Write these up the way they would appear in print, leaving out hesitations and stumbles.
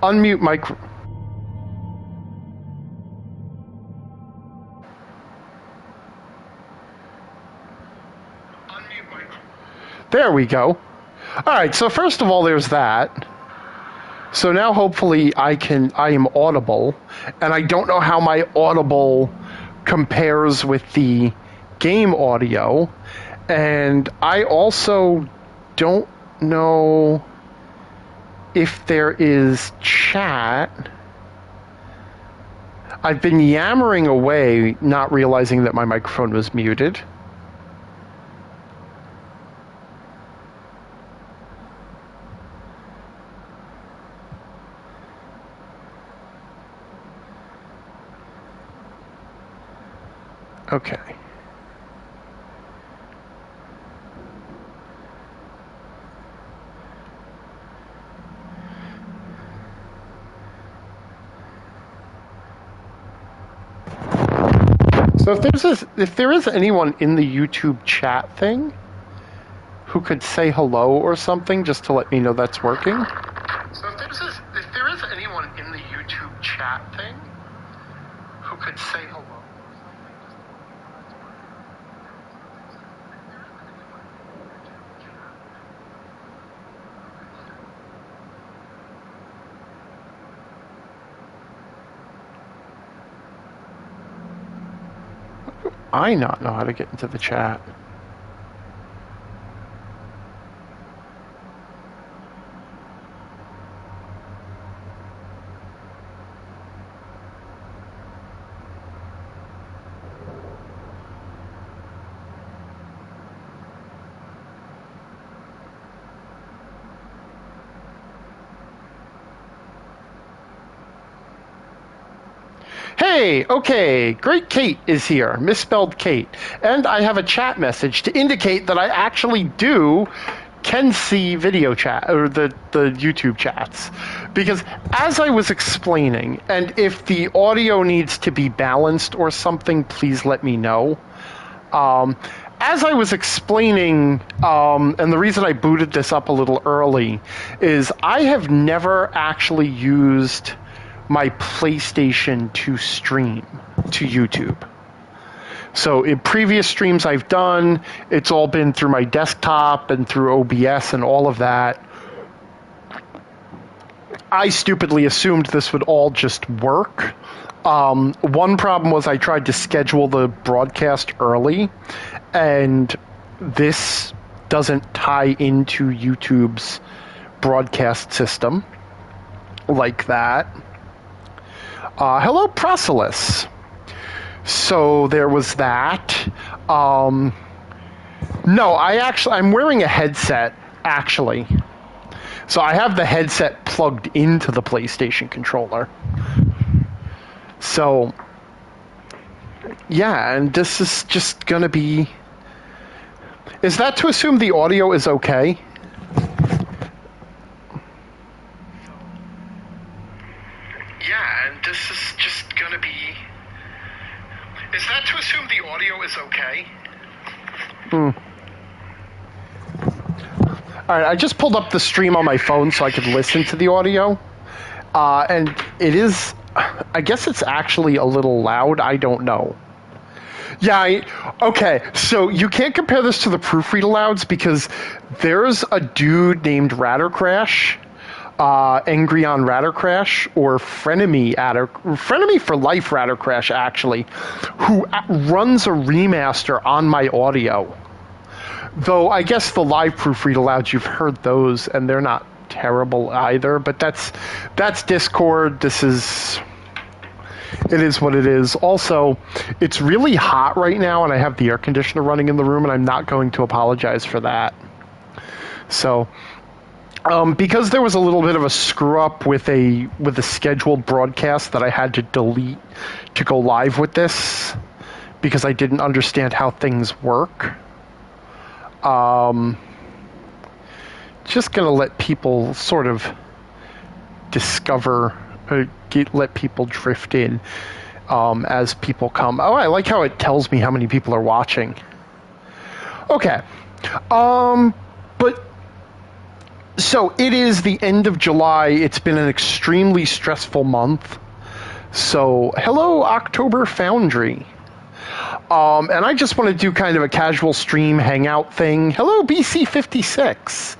Unmute micro... There we go. All right, so first of all, there's that. So now hopefully I am audible, and I don't know how my audible compares with the game audio, and I also don't know if there is chat. I've been yammering away, not realizing that my microphone was muted. Okay. So if there is anyone in the YouTube chat thing who could say hello or something just to let me know that's working. So if there is anyone in the YouTube chat thing who could say hello. I not know how to get into the chat. Hey, okay, Great Kate is here, misspelled Kate, and I have a chat message to indicate that I actually can see video chat, or the YouTube chats, because as I was explaining, and if the audio needs to be balanced or something, please let me know. As I was explaining, and the reason I booted this up a little early, is I have never actually used my PlayStation to stream to YouTube. So in previous streams I've done, it's all been through my desktop and through OBS and all of that. I stupidly assumed this would all just work. One problem was I tried to schedule the broadcast early, and this doesn't tie into YouTube's broadcast system like that. Hello, Procellus. So there was that. No, I'm wearing a headset, actually. So I have the headset plugged into the PlayStation controller. So, yeah, and this is just gonna be... Is that to assume the audio is okay? Yeah, and this is just gonna be... Is that to assume the audio is okay? Alright, I just pulled up the stream on my phone so I could listen to the audio. And it is... I guess it's actually a little loud. I don't know. Yeah, okay, so you can't compare this to the proofread alouds because there's a dude named Rattercrash, Angry on Rattercrash, or Frenemy for Life Rattercrash, actually, who runs a remaster on my audio. Though I guess the live proofread alouds, you've heard those, and they're not terrible either, but that's Discord. It is what it is. Also, it's really hot right now, and I have the air conditioner running in the room, and I'm not going to apologize for that. So, because there was a little bit of a screw-up with a scheduled broadcast that I had to delete to go live with this, because I didn't understand how things work. Just going to let people sort of discover... let people drift in as people come. Oh, I like how it tells me how many people are watching. Okay. So So it is the end of July. It's been an extremely stressful month. So hello, October Foundry. And I just want to do kind of a casual stream hangout thing. Hello, BC56.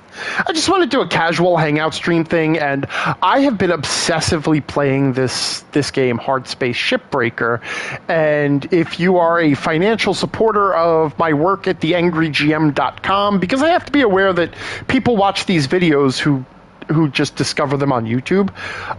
I just want to do a casual hangout stream thing, and I have been obsessively playing this game, Hard Space Shipbreaker. And if you are a financial supporter of my work at theangrygm.com, because I have to be aware that people watch these videos who just discover them on YouTube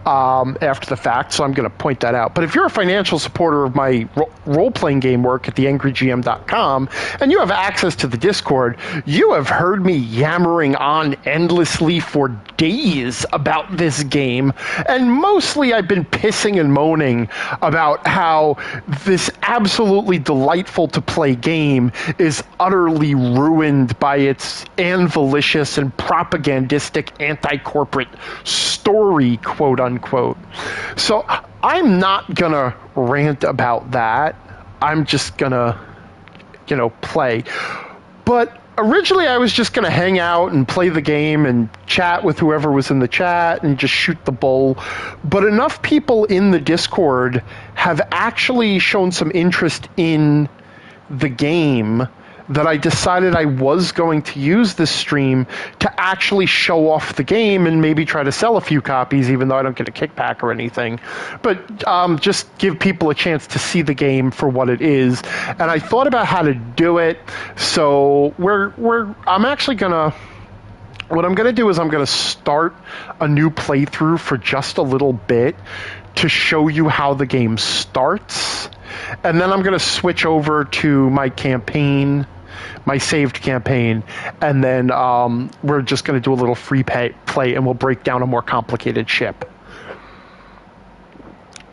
after the fact, so I'm going to point that out. But if you're a financial supporter of my role-playing game work at theangrygm.com, and you have access to the Discord, you have heard me yammering on endlessly for days about this game, and mostly I've been pissing and moaning about how this absolutely delightful-to-play game is utterly ruined by its anvilicious and propagandistic anti-corporate story, quote unquote. So I'm not gonna rant about that. I'm just gonna, play. But originally I was just gonna hang out and play the game and chat with whoever was in the chat and just shoot the bull. But enough people in the Discord have actually shown some interest in the game that I decided I was going to use this stream to actually show off the game and maybe try to sell a few copies, even though I don't get a kickback or anything. But just give people a chance to see the game for what it is. And I thought about how to do it. So I'm actually gonna. What I'm gonna do is I'm gonna start a new playthrough for just a little bit to show you how the game starts. And then I'm going to switch over to my campaign, my saved campaign, and then we're just going to do a little free play, and we'll break down a more complicated ship.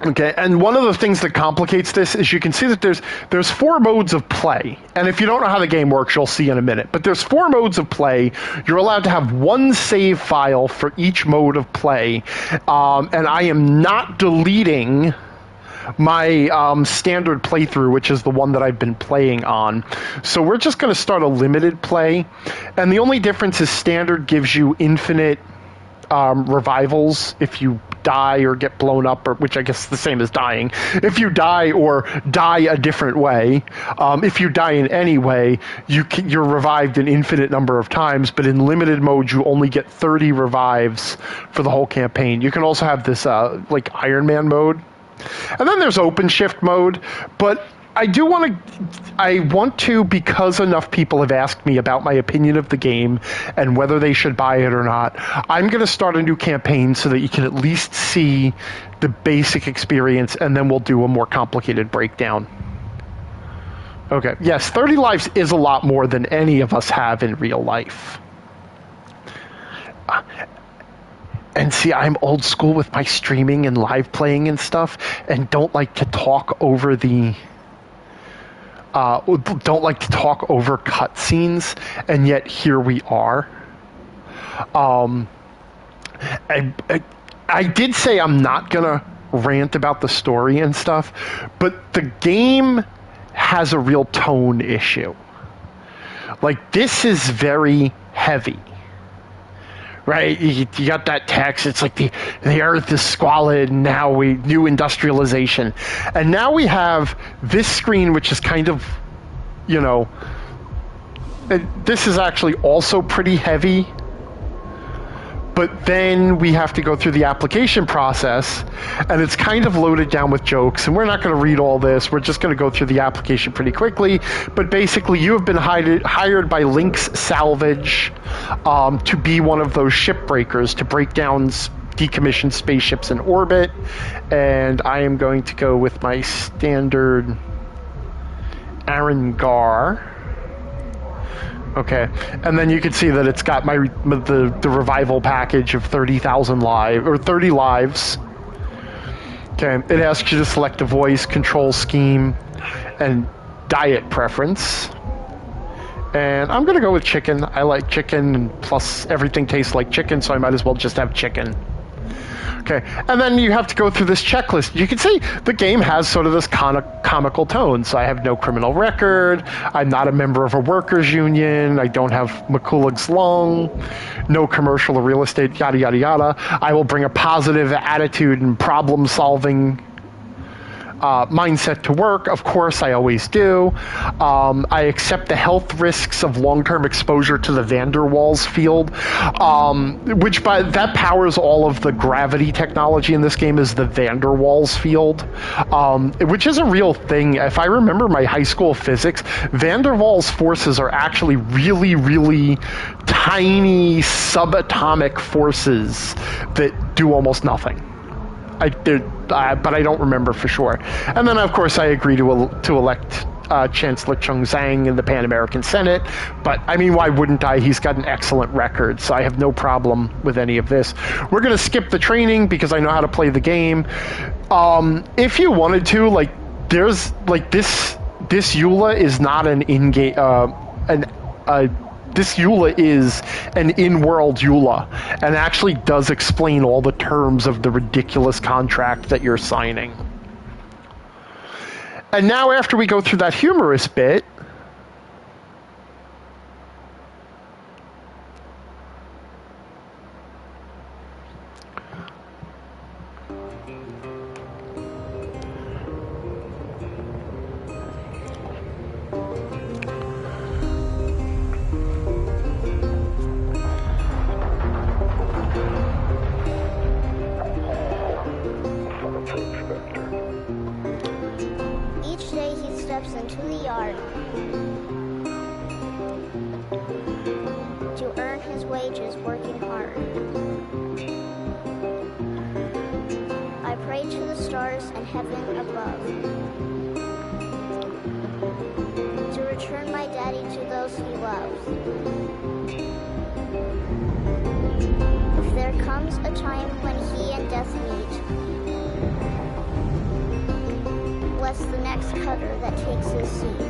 Okay, and one of the things that complicates this is you can see that there's 4 modes of play. And if you don't know how the game works, you'll see in a minute. But there's 4 modes of play. You're allowed to have 1 save file for each mode of play. And I am not deleting my standard playthrough, which is the one that I've been playing on. So we're just going to start a limited play. And the only difference is standard gives you infinite revivals if you die or get blown up, or which I guess is the same as dying. If you die or die a different way, if you die in any way, you're revived an infinite number of times, but in limited mode, you only get 30 revives for the whole campaign. You can also have this like Iron Man mode. And then there's OpenShift mode, but I want to, because enough people have asked me about my opinion of the game and whether they should buy it or not, I'm going to start a new campaign so that you can at least see the basic experience, and then we'll do a more complicated breakdown. Okay, yes, 30 lives is a lot more than any of us have in real life. And see, I'm old school with my streaming and live playing and stuff, and don't like to talk over cutscenes, and yet here we are. I did say I'm not gonna rant about the story and stuff, but the game has a real tone issue. Like, this is very heavy. Right, you got that text. It's like the earth is squalid. Now new industrialization, and now we have this screen, which is kind of, this is actually also pretty heavy. But then we have to go through the application process, and it's kind of loaded down with jokes, and we're not going to read all this. We're just going to go through the application pretty quickly. But basically, you have been hired by Lynx Salvage to be one of those shipbreakers to break down decommissioned spaceships in orbit. And I am going to go with my standard Arangar. Okay, and then you can see that it's got the revival package of 30,000 lives, or 30 lives. Okay, it asks you to select a voice, control scheme, and diet preference. And I'm going to go with chicken. I like chicken, and plus everything tastes like chicken, so I might as well just have chicken. Okay, and then you have to go through this checklist. You can see the game has sort of this comical tone. So I have no criminal record. I'm not a member of a workers' union. I don't have McCulloch's lung. No commercial or real estate, yada, yada, yada. I will bring a positive attitude and problem-solving mindset to work. Of course, I always do. I accept the health risks of long-term exposure to the van der Waals field, that powers all of the gravity technology in this game is the van der Waals field, which is a real thing. If I remember my high school physics, van der Waals forces are actually really, really tiny subatomic forces that do almost nothing. But I don't remember for sure. And then, of course, I agree to elect Chancellor Chung Zhang in the Pan American Senate. But, I mean, why wouldn't I? He's got an excellent record, so I have no problem with any of this. We're going to skip the training because I know how to play the game. If you wanted to, like, there's, like, this EULA is not an in-game, this EULA is an in-world EULA and actually does explain all the terms of the ridiculous contract that you're signing. And now after we go through that humorous bit, into the yard to earn his wages working hard. I pray to the stars and heaven above to return my daddy to those he loves. If there comes a time when he and death meet, bless the next cutter that takes his seat.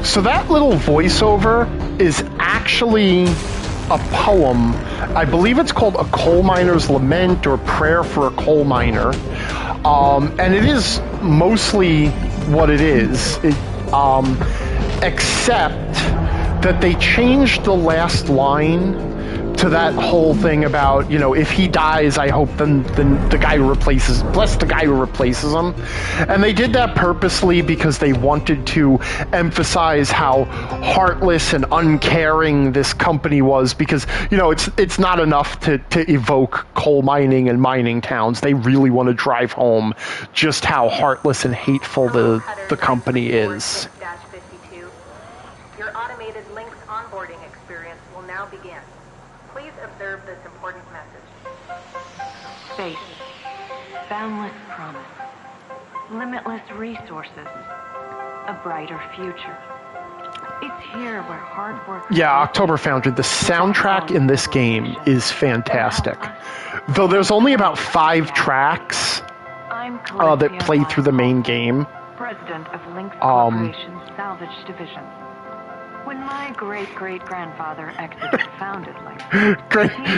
So that little voiceover is actually a poem. I believe it's called A Coal Miner's Lament or Prayer for a Coal Miner. And it is mostly what it is. Except that they changed the last line to that whole thing about, you know, if he dies, I hope then the guy who replaces, bless the guy who replaces him. And they did that purposely because they wanted to emphasize how heartless and uncaring this company was, because, you know, it's not enough to evoke coal mining and mining towns. They really want to drive home just how heartless and hateful the company is. Your automated Lynx onboarding experience will now begin. Please observe this important message. Space, boundless promise, limitless resources, a brighter future. It's here where hard work... Yeah, October Foundry. The soundtrack in this game is fantastic. Though there's only about 5 tracks that play through the main game. President of Lynx Corporation's Salvage Division. When my great-great-grandfather exited founded Lynx...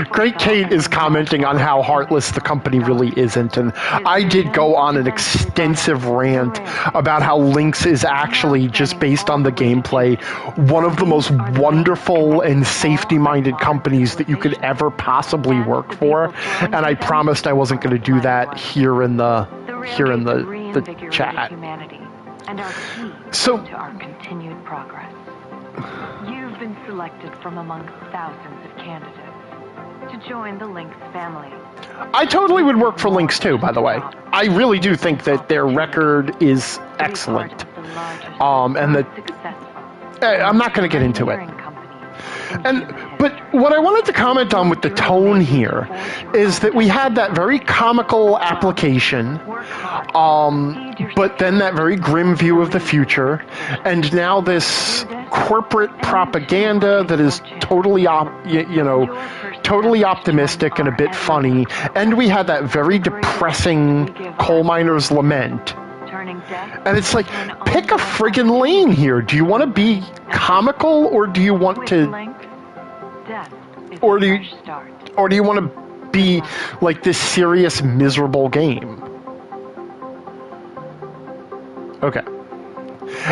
Great Kate is commenting on how heartless the company really isn't, and I did go on an extensive rant about how Lynx is actually, just based on the gameplay, one of the most wonderful and safety-minded companies that you could ever possibly work for, and I promised I wasn't going to do that here in the chat. And our key So, to our continued progress. You've been selected from among thousands of candidates to join the Lynx family. I totally would work for Lynx too, by the way. I really do think that their record is excellent. And that I'm not going to get into it. But what I wanted to comment on with the tone here is that we had that very comical application, but then that very grim view of the future, and now this corporate propaganda that is totally, totally optimistic and a bit funny, and we had that very depressing Coal Miner's Lament. And it's like, pick a friggin' lane here. Do you want to be comical, or do you want to, or do you, or do you want to be like this serious, miserable game? Okay.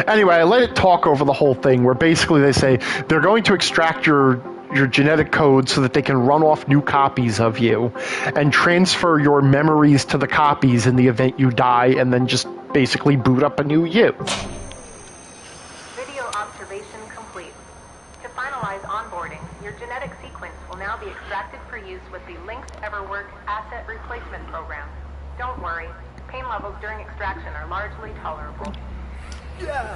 Anyway, I let it talk over the whole thing, where basically they say they're going to extract your genetic code so that they can run off new copies of you and transfer your memories to the copies in the event you die, and then just basically boot up a new you. Video observation complete. To finalize onboarding, your genetic sequence will now be extracted for use with the Link's EverWork Asset Replacement Program. Don't worry, pain levels during extraction are largely tolerable.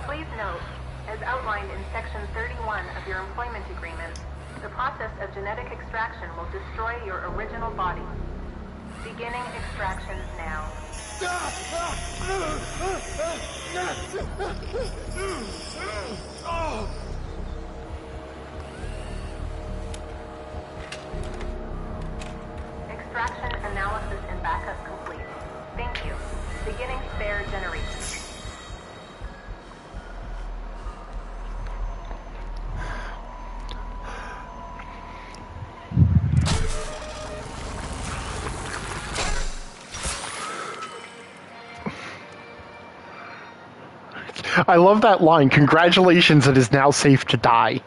Please note, as outlined in Section 31 of your employment agreement, the process of genetic extraction will destroy your original body. Beginning extraction now. Extraction analysis and backup complete. Thank you. Beginning spare generation. I love that line. Congratulations, it is now safe to die.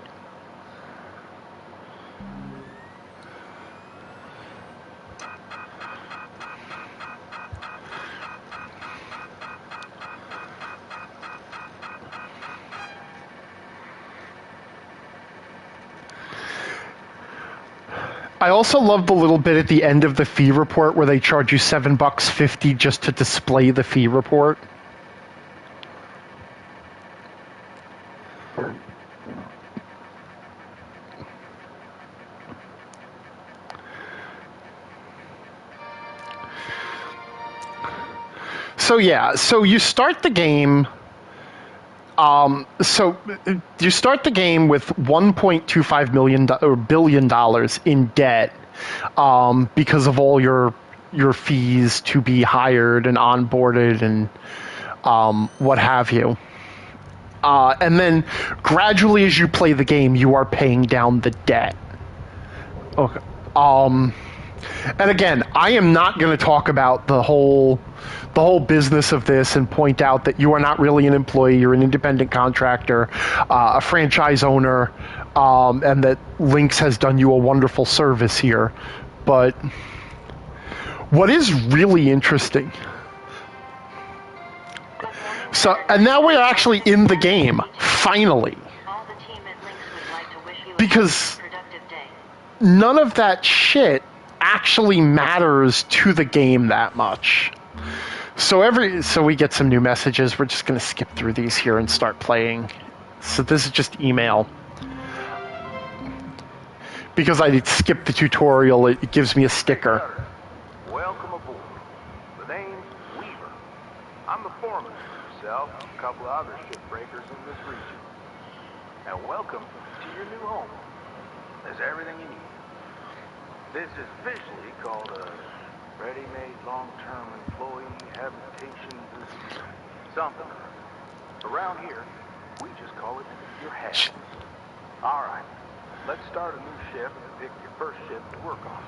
I also love the little bit at the end of the fee report where they charge you $7.50 just to display the fee report. So yeah, so you start the game. So you start the game with $1.25 billion in debt because of all your fees to be hired and onboarded and what have you. And then gradually, as you play the game, you are paying down the debt. Okay. And again, I am not going to talk about the whole business of this and point out that you are not really an employee, you're an independent contractor, a franchise owner, and that Lynx has done you a wonderful service here. But what is really interesting... So, and now we're actually in the game, finally. Because none of that shit actually matters to the game that much. So we get some new messages. We're just going to skip through these here and start playing. So this is just email. Because I skipped the tutorial, it gives me a sticker. Welcome aboard. The name's Weaver. I'm the foreman for yourself and a couple of other shipbreakers in this region. And welcome to your new home. There's everything you need. This is officially called a ready-made long-term employee habitation something. Around here, we just call it your house. All right, let's start a new shift and pick your first shift to work on.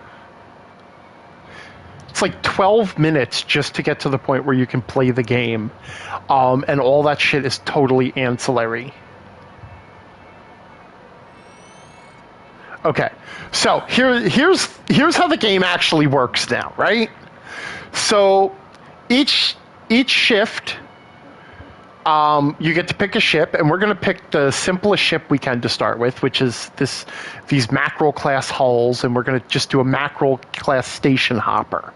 It's like 12 minutes just to get to the point where you can play the game, and all that shit is totally ancillary. Okay, so here's how the game actually works now, right? So each shift, you get to pick a ship, and we're going to pick the simplest ship we can to start with, which is these mackerel class hulls, and we're going to just do a mackerel class station hopper.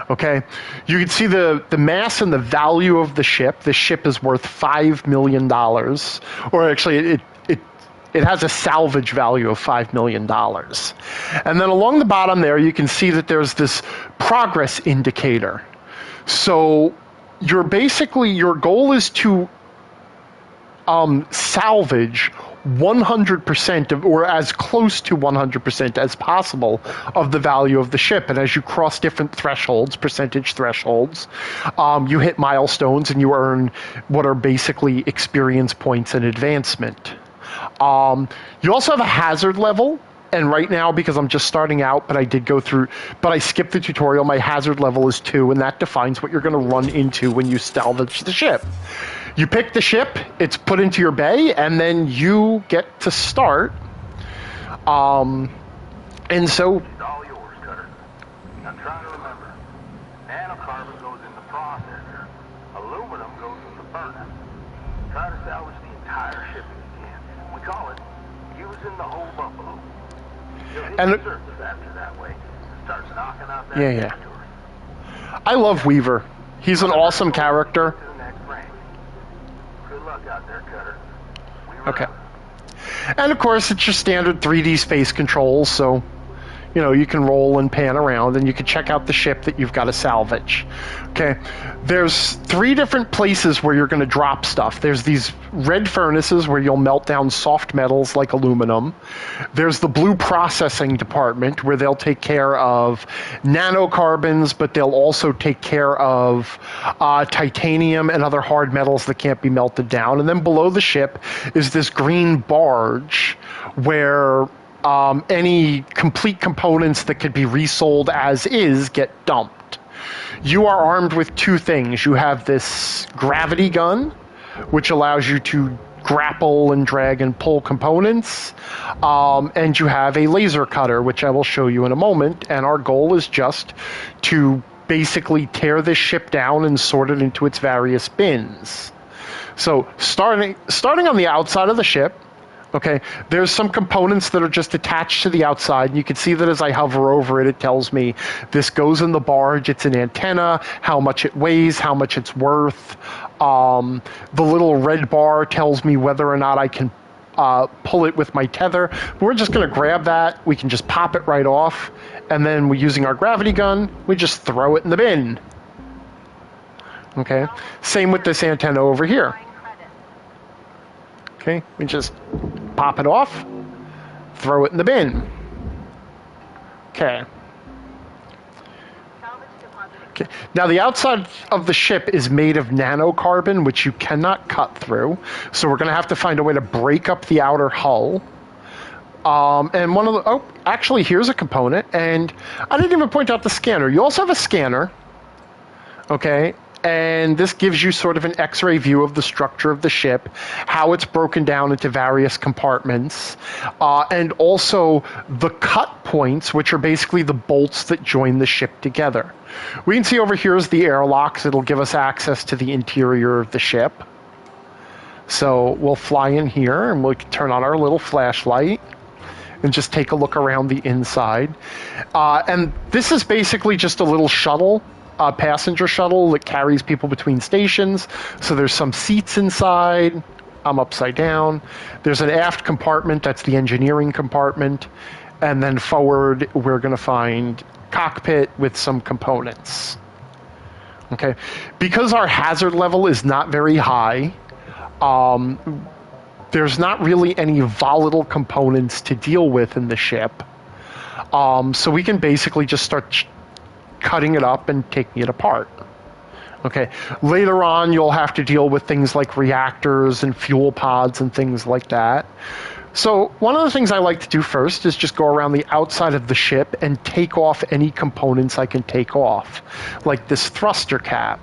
Okay, you can see the mass and the value of the ship. The ship is worth $5 million, or actually it has a salvage value of $5 million. And then along the bottom there, you can see that there's this progress indicator. So your goal is to salvage 100% of, or as close to 100% as possible of the value of the ship. And as you cross different thresholds, percentage thresholds, you hit milestones and you earn what are basically experience points and advancement. You also have a hazard level. And right now, because I'm just starting out, but I skipped the tutorial, my hazard level is 2, and that defines what you're going to run into when you salvage the ship. You pick the ship, it's put into your bay, and then you get to start. And so... It's all yours, Cutter. Now try to remember. Nanocarbon goes in the processor. Aluminum goes in the furnace. Try to salvage the entire ship if you can. We call it using the whole buffalo. You'll hit And the surface after that way. Starts knocking out that Yeah. inventory. I love Weaver. He's an awesome character. To the next range. Good luck out there, Cutter. We Okay. run. And of course, it's your standard 3D space controls, so you can roll and pan around, and you can check out the ship that you've got to salvage. Okay, there's 3 different places where you're going to drop stuff. There's these red furnaces where you'll melt down soft metals like aluminum. There's the blue processing department where they'll take care of nanocarbons, but they'll also take care of titanium and other hard metals that can't be melted down. And then below the ship is this green barge where any complete components that could be resold as is get dumped. You are armed with 2 things. You have this gravity gun, which allows you to grapple and drag and pull components, and you have a laser cutter, which I will show you in a moment, and our goal is just to basically tear this ship down and sort it into its various bins. So starting on the outside of the ship, okay, there's some components that are just attached to the outside, and you can see that as I hover over it, it tells me this goes in the barge, it's an antenna, how much it weighs, how much it's worth. The little red bar tells me whether or not I can pull it with my tether. But we're just going to grab that, we can just pop it right off, and then we're using our gravity gun, we just throw it in the bin. Okay, same with this antenna over here. Okay, we just pop it off, throw it in the bin. Okay. Okay. Now the outside of the ship is made of nanocarbon, which you cannot cut through. So we're going to have to find a way to break up the outer hull. And one of the... actually, here's a component. And I didn't even point out the scanner. You also have a scanner. Okay. And this gives you sort of an X-ray view of the structure of the ship, how it's broken down into various compartments, and also the cut points, which are basically the bolts that join the ship together. We can see over here is the airlocks. It'll give us access to the interior of the ship. So we'll fly in here, and we'll turn on our little flashlight and just take a look around the inside. And this is basically just a little shuttle, a passenger shuttle that carries people between stations. So there's some seats inside. I'm upside down. There's an aft compartment, that's the engineering compartment. And then forward, we're going to find cockpit with some components. Okay. Because our hazard level is not very high, there's not really any volatile components to deal with in the ship. So we can basically just start cutting it up and taking it apart. Okay. Later on, you'll have to deal with things like reactors and fuel pods and things like that. So one of the things I like to do first is just go around the outside of the ship and take off any components I can take off, like this thruster cap.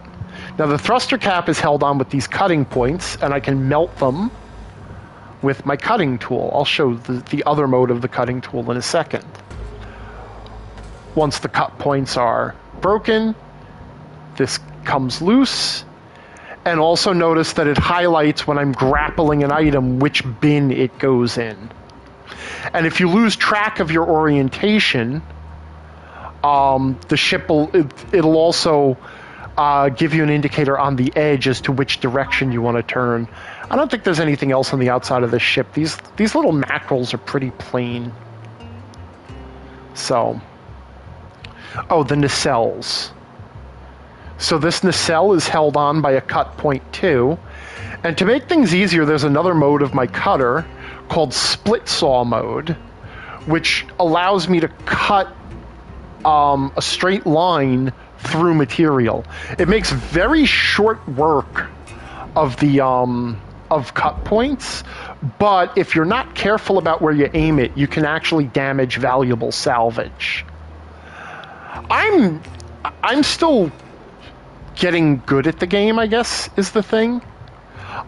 Now the thruster cap is held on with these cutting points, and I can melt them with my cutting tool. I'll show the other mode of the cutting tool in a second. Once the cut points are broken, this comes loose. And also notice that it highlights when I'm grappling an item which bin it goes in. And if you lose track of your orientation, the ship it'll also give you an indicator on the edge as to which direction you want to turn. I don't think there's anything else on the outside of this ship. These little mackerels are pretty plain. So, the nacelles. So this nacelle is held on by a cut point too, And to make things easier, there's another mode of my cutter called split saw mode, which allows me to cut a straight line through material. It makes very short work of the of cut points, but if you're not careful about where you aim it, you can actually damage valuable salvage. I'm still getting good at the game, I guess, is the thing.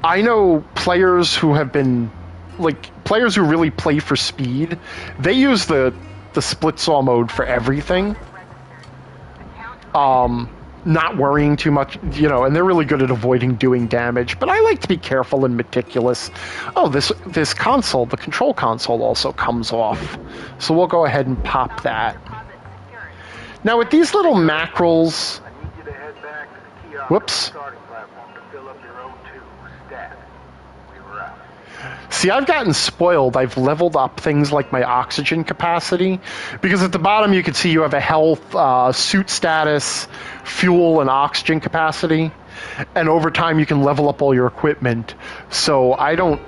I know players who have been, like, players who really play for speed, they use the split saw mode for everything. Not worrying too much, you know, and they're really good at avoiding doing damage, but I like to be careful and meticulous. Oh, this console, the control console, also comes off. So we'll go ahead and pop that. Now with these little mackerels... I need you to head back to the kiosk Whoops. starting platform to fill up your O2 stat. We were out. See, I've gotten spoiled. I've leveled up things like my oxygen capacity, because at the bottom you can see you have a health, suit status, fuel, and oxygen capacity, and over time you can level up all your equipment. So I don't...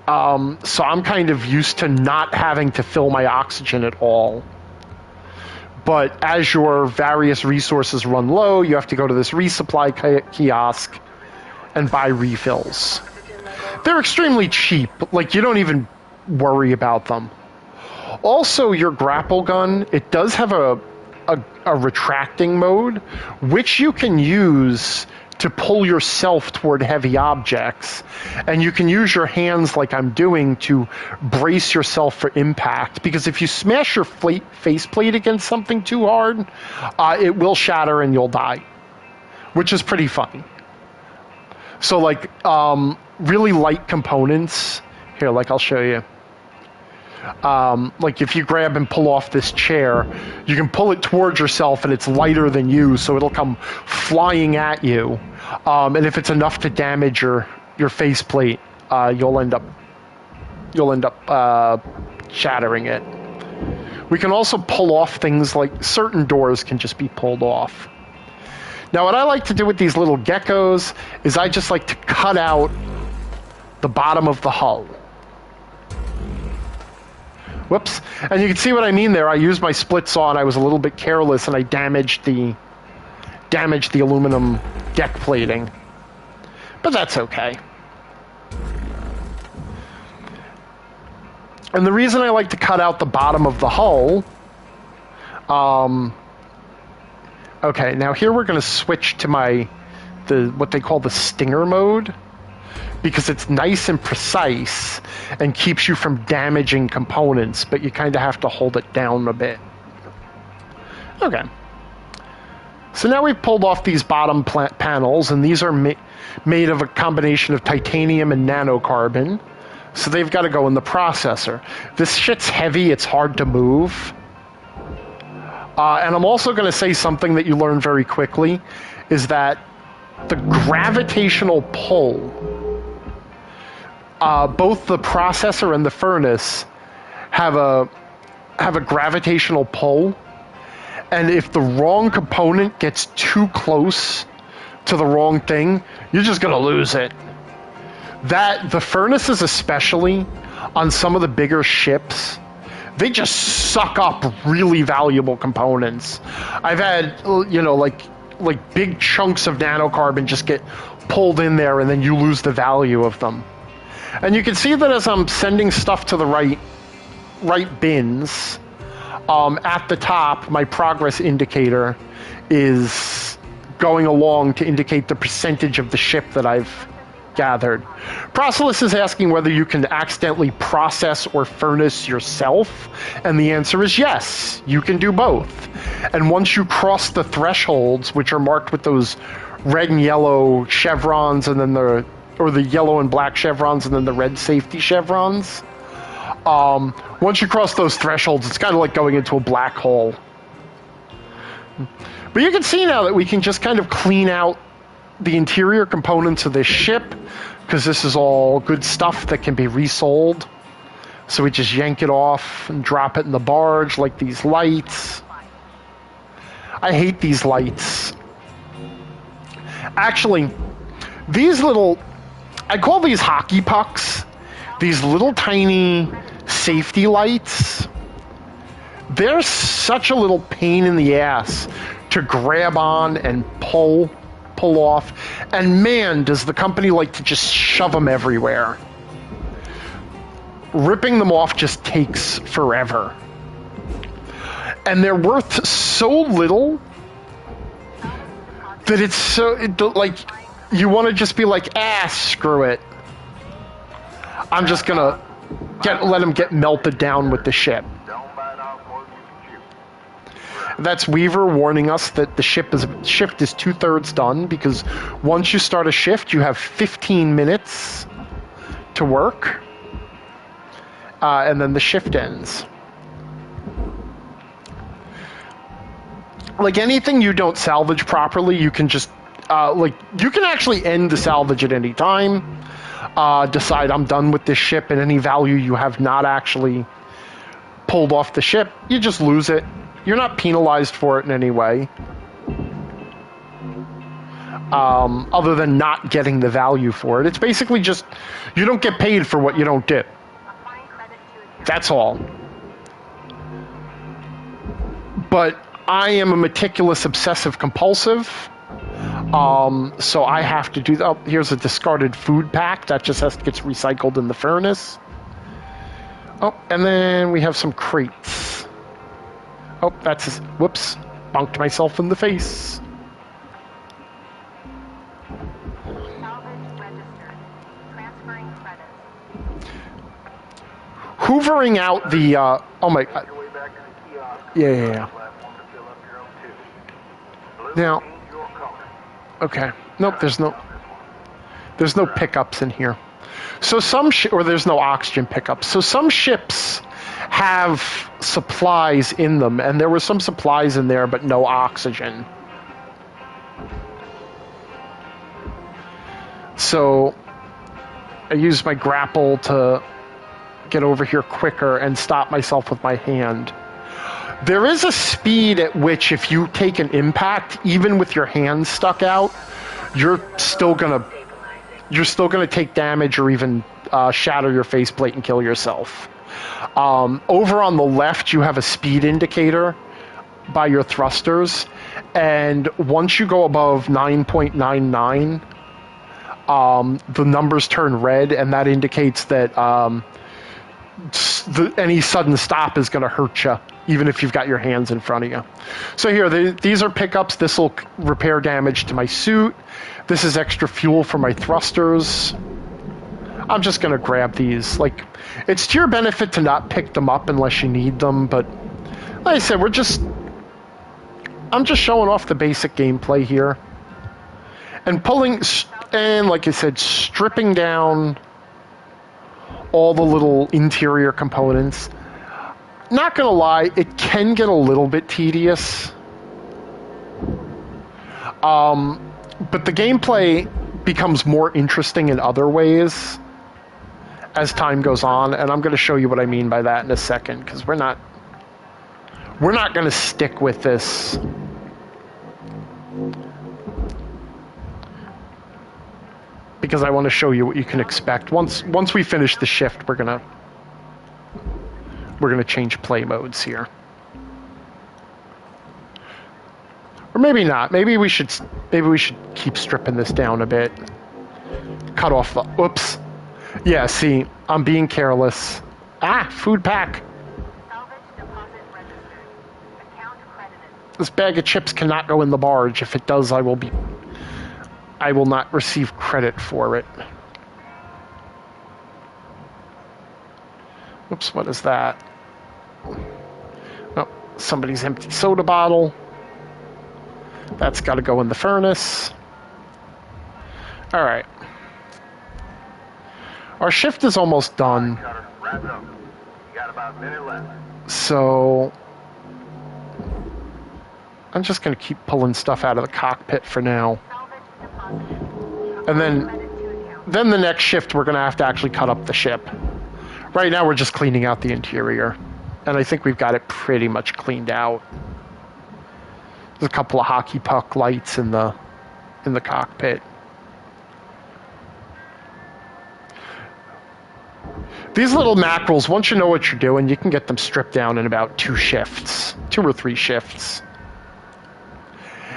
so I'm kind of used to not having to fill my oxygen at all. But as your various resources run low, you have to go to this resupply kiosk and buy refills. They're extremely cheap. Like, you don't even worry about them. Also, your grapple gun, it does have a retracting mode, which you can use to pull yourself toward heavy objects. And you can use your hands, like I'm doing, to brace yourself for impact. Because if you smash your faceplate against something too hard, it will shatter and you'll die. Which is pretty funny. So, like, really light components. Here, like, I'll show you. Like, if you grab and pull off this chair, you can pull it towards yourself and it's lighter than you, so it'll come flying at you. And if it's enough to damage your faceplate, you'll end up shattering it. We can also pull off things like certain doors can just be pulled off. Now, what I like to do with these little geckos is I just like to cut out the bottom of the hull. Whoops. And you can see what I mean there. I used my split saw and I was a little bit careless and I damaged the aluminum deck plating. But that's okay. And the reason I like to cut out the bottom of the hull... okay, now here we're going to switch to what they call the stinger mode, because it's nice and precise and keeps you from damaging components, but you kind of have to hold it down a bit. Okay. So now we've pulled off these bottom panels, and these are made of a combination of titanium and nanocarbon, so they've got to go in the processor. This shit's heavy, it's hard to move. And I'm also going to say something that you learn very quickly, is that the gravitational pull, both the processor and the furnace have a gravitational pull, and if the wrong component gets too close to the wrong thing, you're just going to lose it. The furnaces, especially on some of the bigger ships, they just suck up really valuable components. I've had, you know, like big chunks of nanocarbon just get pulled in there, and then you lose the value of them. And you can see that as I'm sending stuff to the right bins, at the top, my progress indicator is going along to indicate the percentage of the ship that I've gathered. Procellus is asking whether you can accidentally process or furnace yourself, and the answer is yes, you can do both. And once you cross the thresholds, which are marked with those red and yellow chevrons, and then the yellow and black chevrons, and then the red safety chevrons, once you cross those thresholds, it's kind of like going into a black hole. But you can see now that we can just kind of clean out the interior components of this ship, because this is all good stuff that can be resold. So we just yank it off and drop it in the barge, like these lights. I hate these lights. Actually, these little, I call these hockey pucks, these little tiny safety lights, they're such a little pain in the ass to grab on and pull off. And man, does the company like to just shove them everywhere. Ripping them off just takes forever. And they're worth so little that it's so, like, you want to just be like, screw it. I'm just gonna let them get melted down with the ship. That's Weaver warning us that the shift is 2/3 done, because once you start a shift, you have 15 minutes to work, and then the shift ends. Like anything you don't salvage properly, you can just you can actually end the salvage at any time. Decide I'm done with this ship, and any value you have not actually pulled off the ship, you just lose it. You're not penalized for it in any way, other than not getting the value for it. It's basically just, you don't get paid for what you don't do. That's all. But I am a meticulous, obsessive, compulsive, so I have to do that. Oh, here's a discarded food pack that just gets recycled in the furnace. Oh, and then we have some crates. Oh, whoops, bonked myself in the face. Salvage registered. Transferring credits. Hoovering out the, oh my god. Yeah. Now, okay. Nope, there's no pickups in here. So or there's no oxygen pickups. So some ships have supplies in them, and there were some supplies in there, but no oxygen. So I used my grapple to get over here quicker and stop myself with my hand. There is a speed at which if you take an impact, even with your hand stuck out, you're still gonna take damage or even shatter your faceplate and kill yourself. Over on the left, you have a speed indicator by your thrusters, and once you go above 9.99, the numbers turn red, and that indicates that any sudden stop is going to hurt you, even if you've got your hands in front of you. So here, these are pickups. This will repair damage to my suit. This is extra fuel for my thrusters. I'm just going to grab these. Like, it's to your benefit to not pick them up unless you need them, but like I said, I'm just showing off the basic gameplay here. And like I said, stripping down all the little interior components. Not gonna lie, it can get a little bit tedious. But the gameplay becomes more interesting in other ways as time goes on, and I'm going to show you what I mean by that in a second, because we're not going to stick with this. Because I want to show you what you can expect. Once we finish the shift, we're gonna change play modes here. Or maybe not. Maybe we should keep stripping this down a bit. Cut off the... Oops. Yeah, see, I'm being careless. Food pack. Salvage deposit registered. Account credited. This bag of chips cannot go in the barge. If it does, I will not receive credit for it. Oops, what is that? Oh, somebody's empty soda bottle. That's got to go in the furnace. All right. Our shift is almost done. So I'm just going to keep pulling stuff out of the cockpit for now. And then the next shift, we're going to have to actually cut up the ship. Right now, we're just cleaning out the interior. And I think we've got it pretty much cleaned out. There's a couple of hockey puck lights in the in the cockpit. These little mackerels, once you know what you're doing, you can get them stripped down in about 2 or 3 shifts.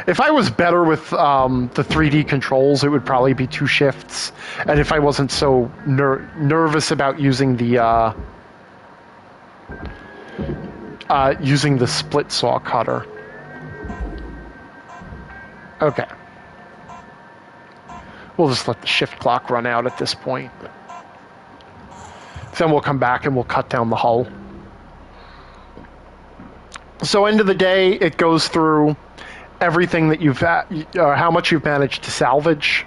If I was better with the 3D controls, it would probably be 2 shifts. And if I wasn't so nervous about using the split saw cutter. Okay. We'll just let the shift clock run out at this point. Then we'll come back and we'll cut down the hull. So end of the day, it goes through everything that you've how much you've managed to salvage,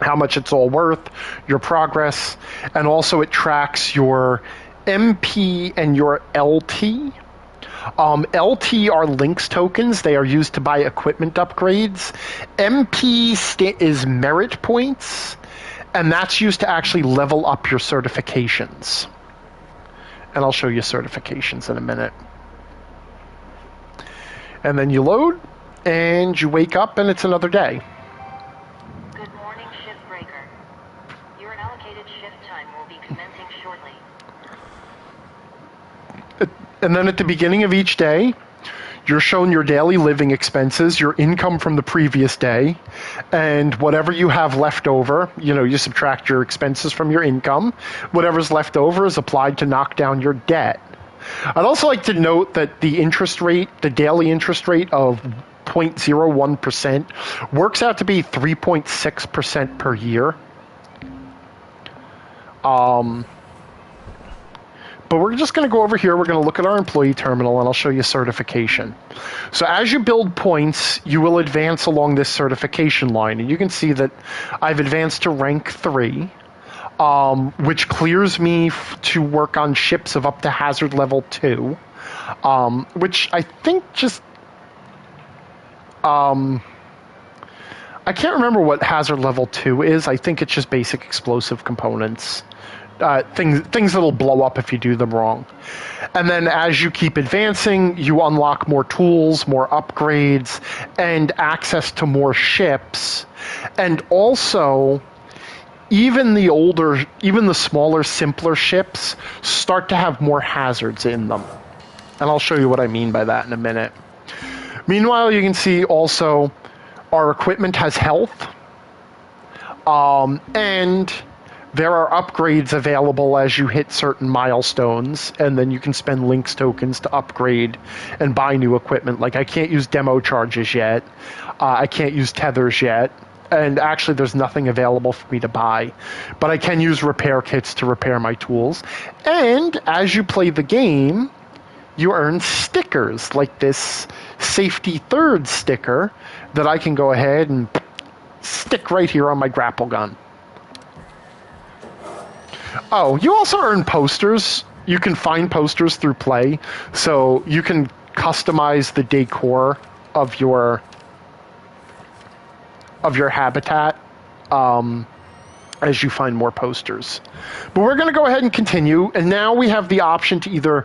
how much it's all worth, your progress, and also it tracks your MP and your LT. LT are links tokens. They are used to buy equipment upgrades. MP is merit points, and that's used to actually level up your certifications. And I'll show you certifications in a minute. And then you load, and you wake up, and it's another day. Good morning, Shipbreaker. Your allocated shift time will be commencing shortly. And then at the beginning of each day, you're shown your daily living expenses, your income from the previous day, and whatever you have left over, you subtract your expenses from your income. Whatever's left over is applied to knock down your debt. I'd also like to note that the interest rate, the daily interest rate of 0.01% works out to be 3.6% per year. But we're just going to go over here. We're going to look at our employee terminal, and I'll show you certification. So as you build points, you will advance along this certification line. And you can see that I've advanced to rank 3, which clears me to work on ships of up to hazard level 2, which I think just... I can't remember what hazard level 2 is. I think it's just basic explosive components. Things that'll blow up if you do them wrong. And then as you keep advancing, you unlock more tools, more upgrades, and access to more ships. And also, even the smaller, simpler ships start to have more hazards in them. And I'll show you what I mean by that in a minute. Meanwhile, you can see also our equipment has health. And there are upgrades available as you hit certain milestones, and then you can spend links tokens to upgrade and buy new equipment. Like I can't use demo charges yet. I can't use tethers yet. And actually there's nothing available for me to buy. But I can use repair kits to repair my tools. And as you play the game, you earn stickers like this safety third sticker that I can go ahead and stick right here on my grapple gun. Oh, you also earn posters. You can find posters through play, so you can customize the decor of your habitat as you find more posters. But we're going to go ahead and continue, and now we have the option to either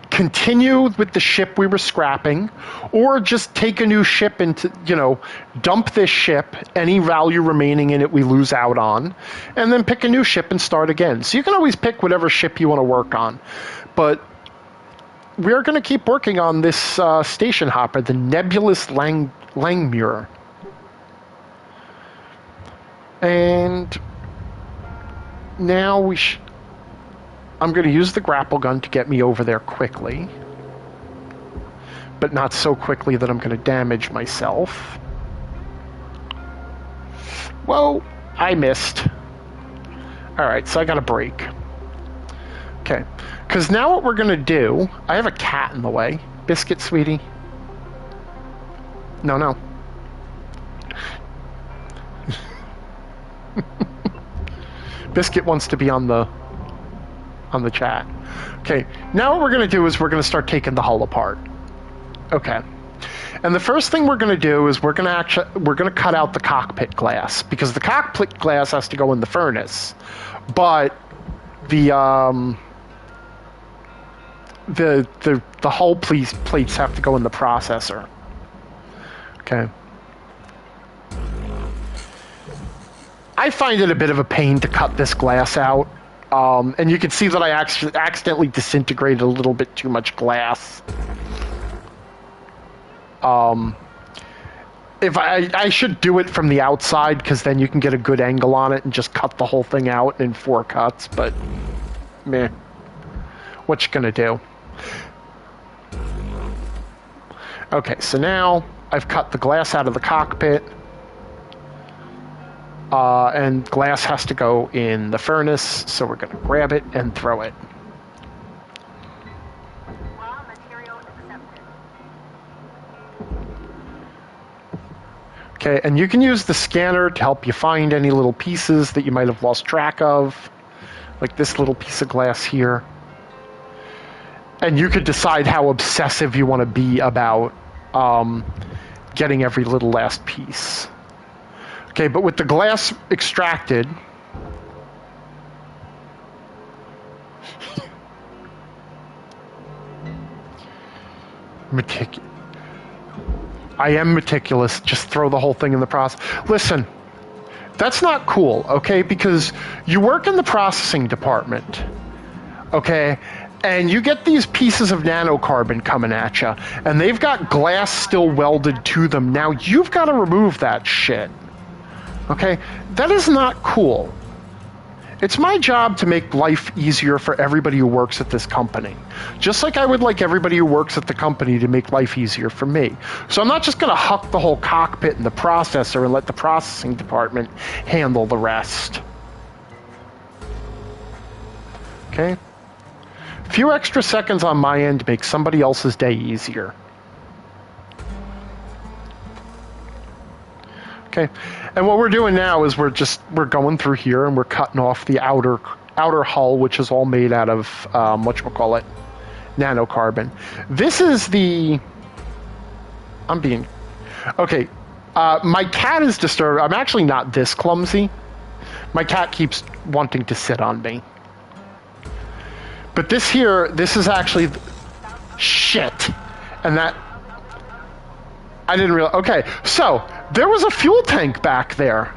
continue with the ship we were scrapping, or just take a new ship and dump this ship, any value remaining in it we lose out on, and then pick a new ship and start again. So you can always pick whatever ship you want to work on. But we're going to keep working on this station hopper, the Nebulous Langmuir. And now I'm going to use the grapple gun to get me over there quickly, but not so quickly that I'm going to damage myself. Whoa, I missed. Alright, so I got a break. Okay, because now what we're going to do... I have a cat in the way. Biscuit, sweetie. No. Biscuit wants to be on the chat. Okay, now what we're going to do is we're going to start taking the hull apart. Okay. And the first thing we're going to do is we're going to cut out the cockpit glass, because the cockpit glass has to go in the furnace. But the hull plates have to go in the processor. Okay. I find it a bit of a pain to cut this glass out. And you can see that I actually accidentally disintegrated a little bit too much glass. If I should do it from the outside, because then you can get a good angle on it and just cut the whole thing out in 4 cuts, but meh. What you gonna do? Okay, so now I've cut the glass out of the cockpit. And glass has to go in the furnace, so we're going to grab it and throw it. Raw material accepted. Okay, and you can use the scanner to help you find any little pieces that you might have lost track of, like this little piece of glass here. And you could decide how obsessive you want to be about getting every little last piece. Okay, but with the glass extracted, I am meticulous. Just throw the whole thing in the process. Listen, that's not cool, okay? Because you work in the processing department, okay? And you get these pieces of nanocarbon coming at you, and they've got glass still welded to them. Now you've got to remove that shit. Okay, that is not cool. It's my job to make life easier for everybody who works at this company. Just like I would like everybody who works at the company to make life easier for me. So I'm not just going to huck the whole cockpit and the processor and let the processing department handle the rest. Okay? A few extra seconds on my end to make somebody else's day easier. Okay, and what we're doing now is we're going through here and we're cutting off the outer hull, which is all made out of whatchamacallit, nanocarbon. This is the. Okay. My cat is disturbed. I'm actually not this clumsy. My cat keeps wanting to sit on me. But this is actually shit, and that. I didn't realize. Okay, so there was a fuel tank back there.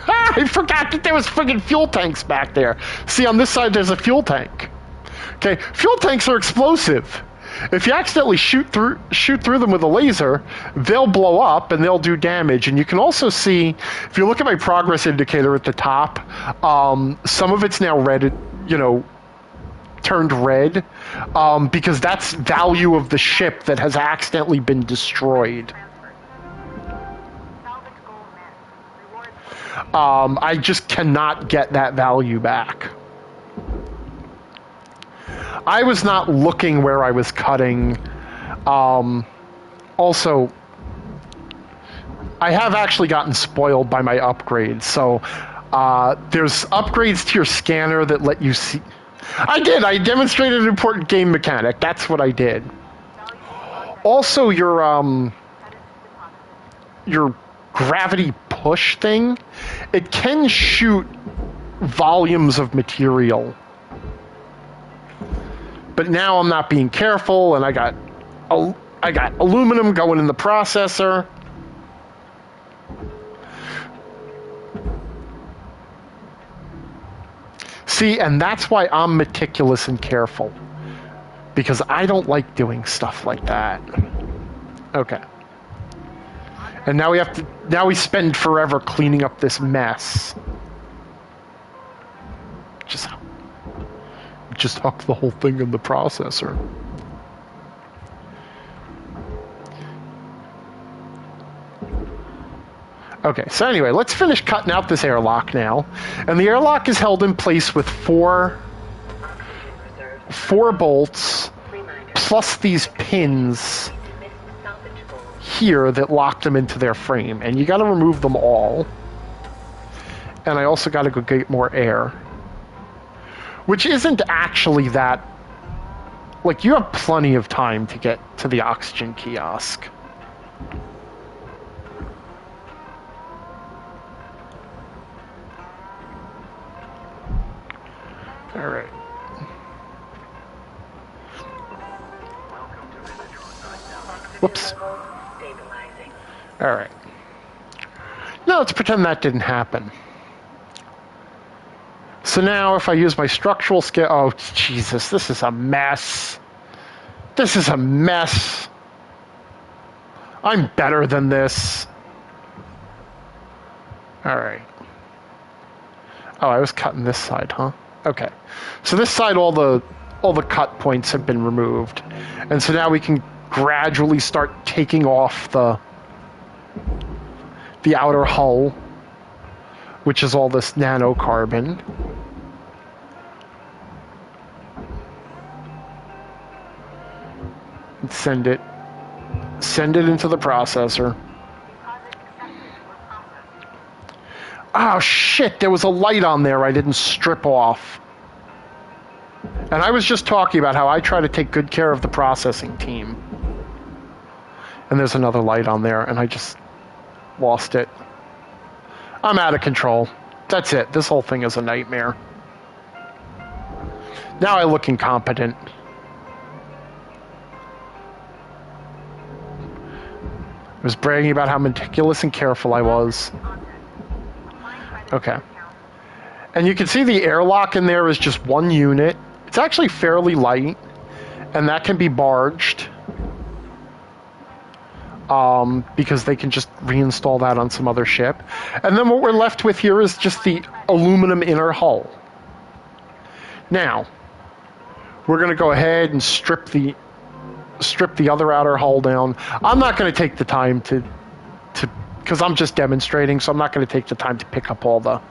I forgot that there was friggin' fuel tanks back there. See, on this side there's a fuel tank. Okay, fuel tanks are explosive. If you accidentally shoot through them with a laser, they'll blow up and they'll do damage. And you can also see, if you look at my progress indicator at the top, some of it's now red. Turned red, because that's value of the ship that has accidentally been destroyed. I just cannot get that value back. I was not looking where I was cutting. Also, I have actually gotten spoiled by my upgrades. So there's upgrades to your scanner that let you see. I did. I demonstrated an important game mechanic. That's what I did. Also, your gravity push thing, it can shoot volumes of material. But now I'm not being careful, and I got aluminum going in the processor. See, and that's why I'm meticulous and careful. Because I don't like doing stuff like that. Okay. And now we spend forever cleaning up this mess. Just huck the whole thing in the processor. Okay, so anyway, let's finish cutting out this airlock now. And the airlock is held in place with four bolts, plus these pins here that lock them into their frame. And you gotta remove them all. And I also gotta go get more air. Which isn't actually that... Like, you have plenty of time to get to the oxygen kiosk. Alright. Whoops. Alright. let's pretend that didn't happen. So now if I use my structural skill... Oh, Jesus, this is a mess. This is a mess. I'm better than this. All right. Oh, I was cutting this side, huh? Okay. So this side, all the cut points have been removed. And so now we can gradually start taking off the outer hull, which is all this nanocarbon. And send it into the processor. Oh shit, there was a light on there I didn't strip off. And I was just talking about how I try to take good care of the processing team. And there's another light on there, and I just lost it. I'm out of control. That's it. This whole thing is a nightmare. Now I look incompetent. I was bragging about how meticulous and careful I was. Okay. And you can see the airlock in there is just one unit. It's actually fairly light, and that can be barged. Because they can just reinstall that on some other ship. And then what we're left with here is just the aluminum inner hull. Now, we're going to go ahead and strip the other outer hull down. I'm not going to take the time to because I'm just demonstrating, so I'm not going to take the time to pick up all the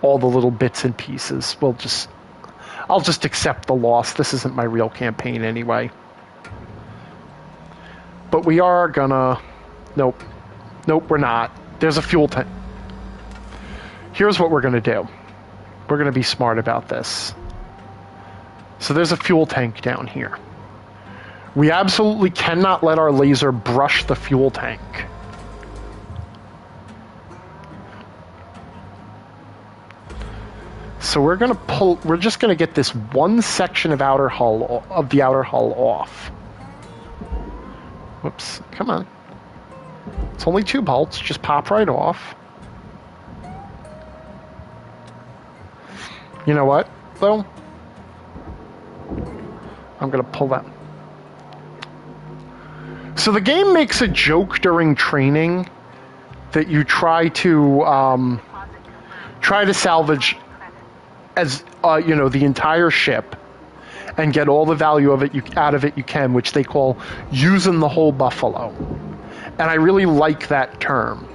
little bits and pieces. I'll just accept the loss. This isn't my real campaign anyway. But we are gonna... Nope, we're not. There's a fuel tank. Here's what we're gonna do. We're gonna be smart about this. So there's a fuel tank down here. We absolutely cannot let our laser brush the fuel tank. So we're just gonna get this one section of the outer hull off. Whoops, come on. It's only 2 bolts, just pop right off. You know what, though? I'm gonna pull that. So the game makes a joke during training that you try to salvage as the entire ship and get all the value out of it you can, which they call using the whole buffalo. And I really like that term.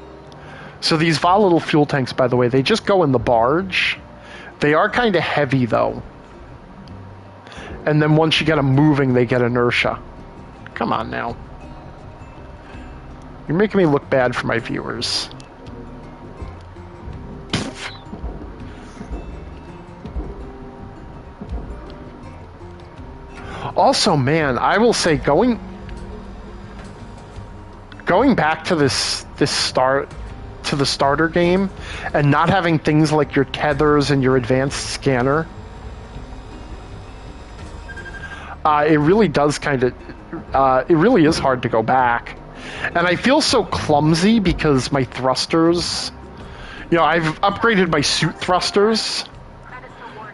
So these volatile fuel tanks, by the way, they just go in the barge. They are kind of heavy, though. And then once you get them moving, they get inertia. Come on now. You're making me look bad for my viewers. Also, man, I will say going back to the starter game and not having things like your tethers and your advanced scanner, it really does it really is hard to go back. And I feel so clumsy because my thrusters, I've upgraded my suit thrusters,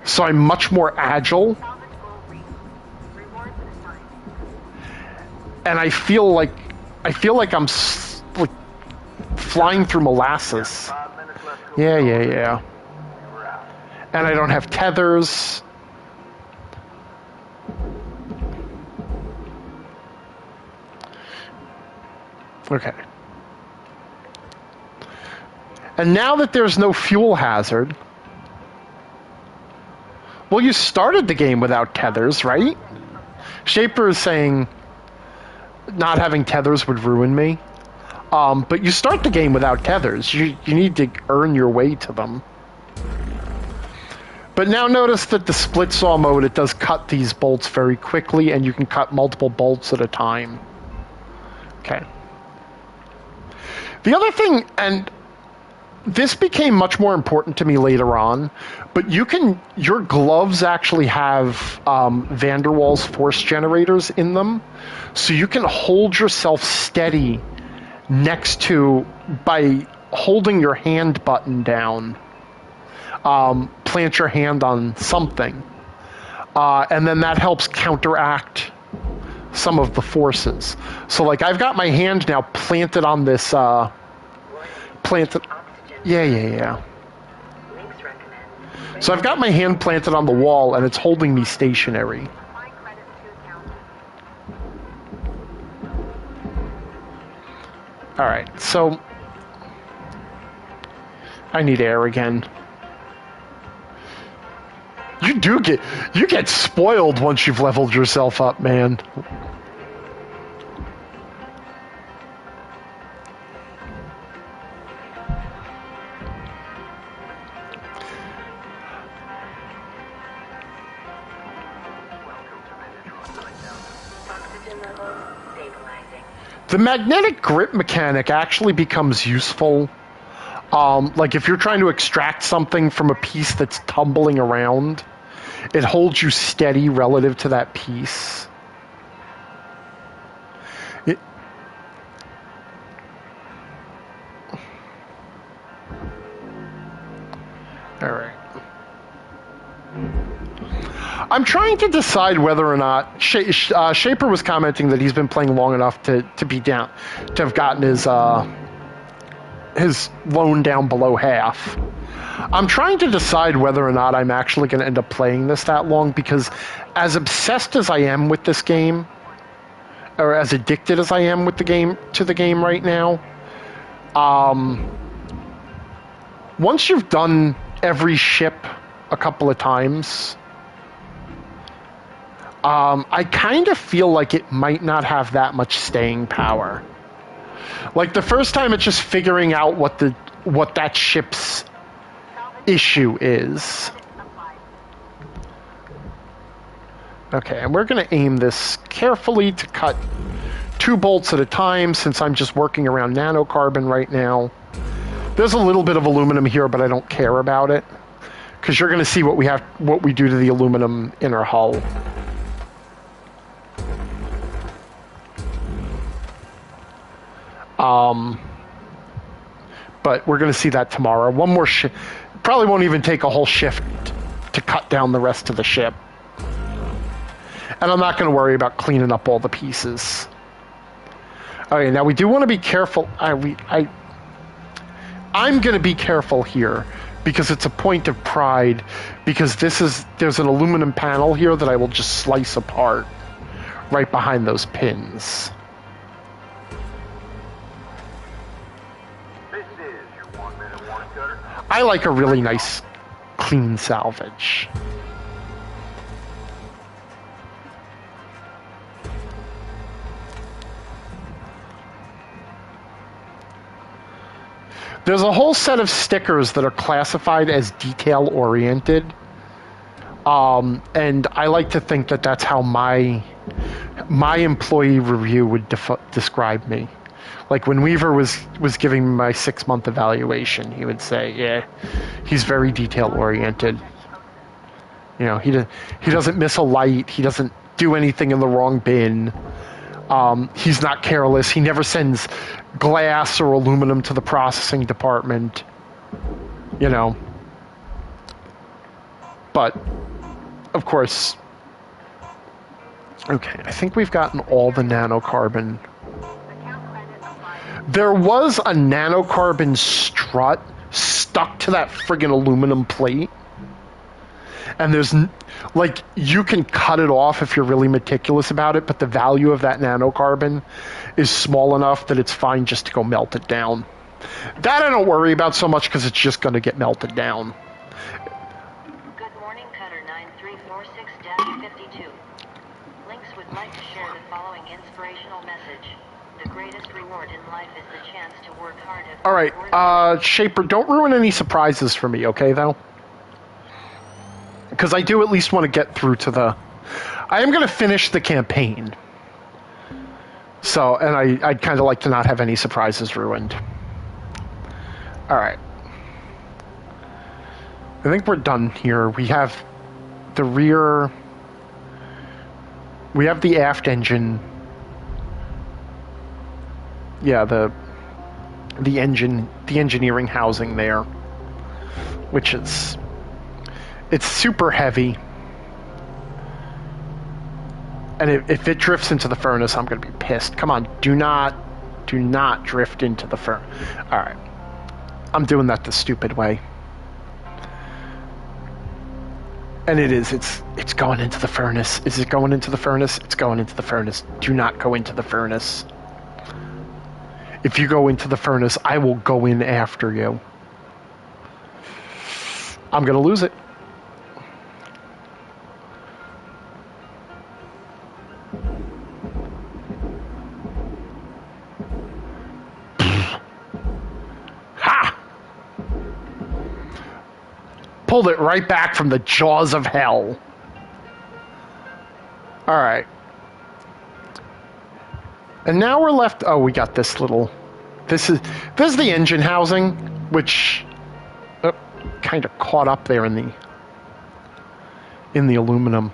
so I'm much more agile. And I feel like I'm flying through molasses. Yeah. And I don't have tethers. Okay. And now that there's no fuel hazard, well, you started the game without tethers, right? Shaper is saying not having tethers would ruin me. But you start the game without tethers. You need to earn your way to them. But now notice that the split saw mode, it does cut these bolts very quickly, and you can cut multiple bolts at a time. Okay. The other thing, and this became much more important to me later on, but your gloves actually have van der Waals force generators in them, so you can hold yourself steady next to, by holding your hand button down, plant your hand on something. And then that helps counteract some of the forces. So, like, I've got my hand now planted on this, planted... Yeah. So I've got my hand planted on the wall, and it's holding me stationary. Apply credits to account. Alright, so... I need air again. You get spoiled once you've leveled yourself up, man. Oxygen levels stabilizing. The magnetic grip mechanic actually becomes useful. Like if you're trying to extract something from a piece that's tumbling around, it holds you steady relative to that piece. All right. I'm trying to decide whether or not Shaper was commenting that he's been playing long enough to be down, to have gotten his loan down below half. I'm trying to decide whether or not I'm actually going to end up playing this that long, because as obsessed as I am with this game, or as addicted as I am with the game right now, once you've done every ship a couple of times, I kind of feel like it might not have that much staying power. Like the first time, it's just figuring out what that ship's issue is. Okay, and we're going to aim this carefully to cut 2 bolts at a time, since I'm just working around nanocarbon right now. There's a little bit of aluminum here, but I don't care about it, because you're going to see what we do to the aluminum in our hull. But we're going to see that tomorrow. One more shift. Probably won't even take a whole shift to cut down the rest of the ship. And I'm not going to worry about cleaning up all the pieces. Okay, now we do want to be careful. I'm going to be careful here, because it's a point of pride, because there's an aluminum panel here that I will just slice apart right behind those pins. This is your 1-minute warning cutter. I like a really nice, clean salvage. There's a whole set of stickers that are classified as detail-oriented. And I like to think that that's how my employee review would describe me. Like when Weaver was giving me my 6-month evaluation, he would say, "Yeah, he's very detail-oriented. You know, he doesn't miss a light. He doesn't do anything in the wrong bin. He's not careless. He never sends glass or aluminum to the processing department." You know. But, of course... Okay, I think we've gotten all the nanocarbon. There was a nanocarbon strut stuck to that friggin' aluminum plate. And there's, like, you can cut it off if you're really meticulous about it, but the value of that nanocarbon is small enough that it's fine just to go melt it down. That I don't worry about so much, because it's just going to get melted down. Good morning, Cutter 9346-52. Lynx would like to share the following inspirational message. The greatest reward in life is the chance to work hard at... All right, Shaper, don't ruin any surprises for me, okay, though? Because I do at least want to get through to the... I am going to finish the campaign. So, and I'd kind of like to not have any surprises ruined. Alright. I think we're done here. We have the rear... We have the aft engine. Yeah, the the engineering housing there, which is, it's super heavy. And if it drifts into the furnace, I'm going to be pissed. Come on, do not drift into the furnace. All right, I'm doing that the stupid way. And it's going into the furnace. Is it going into the furnace? It's going into the furnace. Do not go into the furnace. If you go into the furnace, I will go in after you. I'm going to lose it. Ha! Pulled it right back from the jaws of hell. All right. And now we're left... Oh, we got this little... This is the engine housing, which kind of caught up there in the aluminum.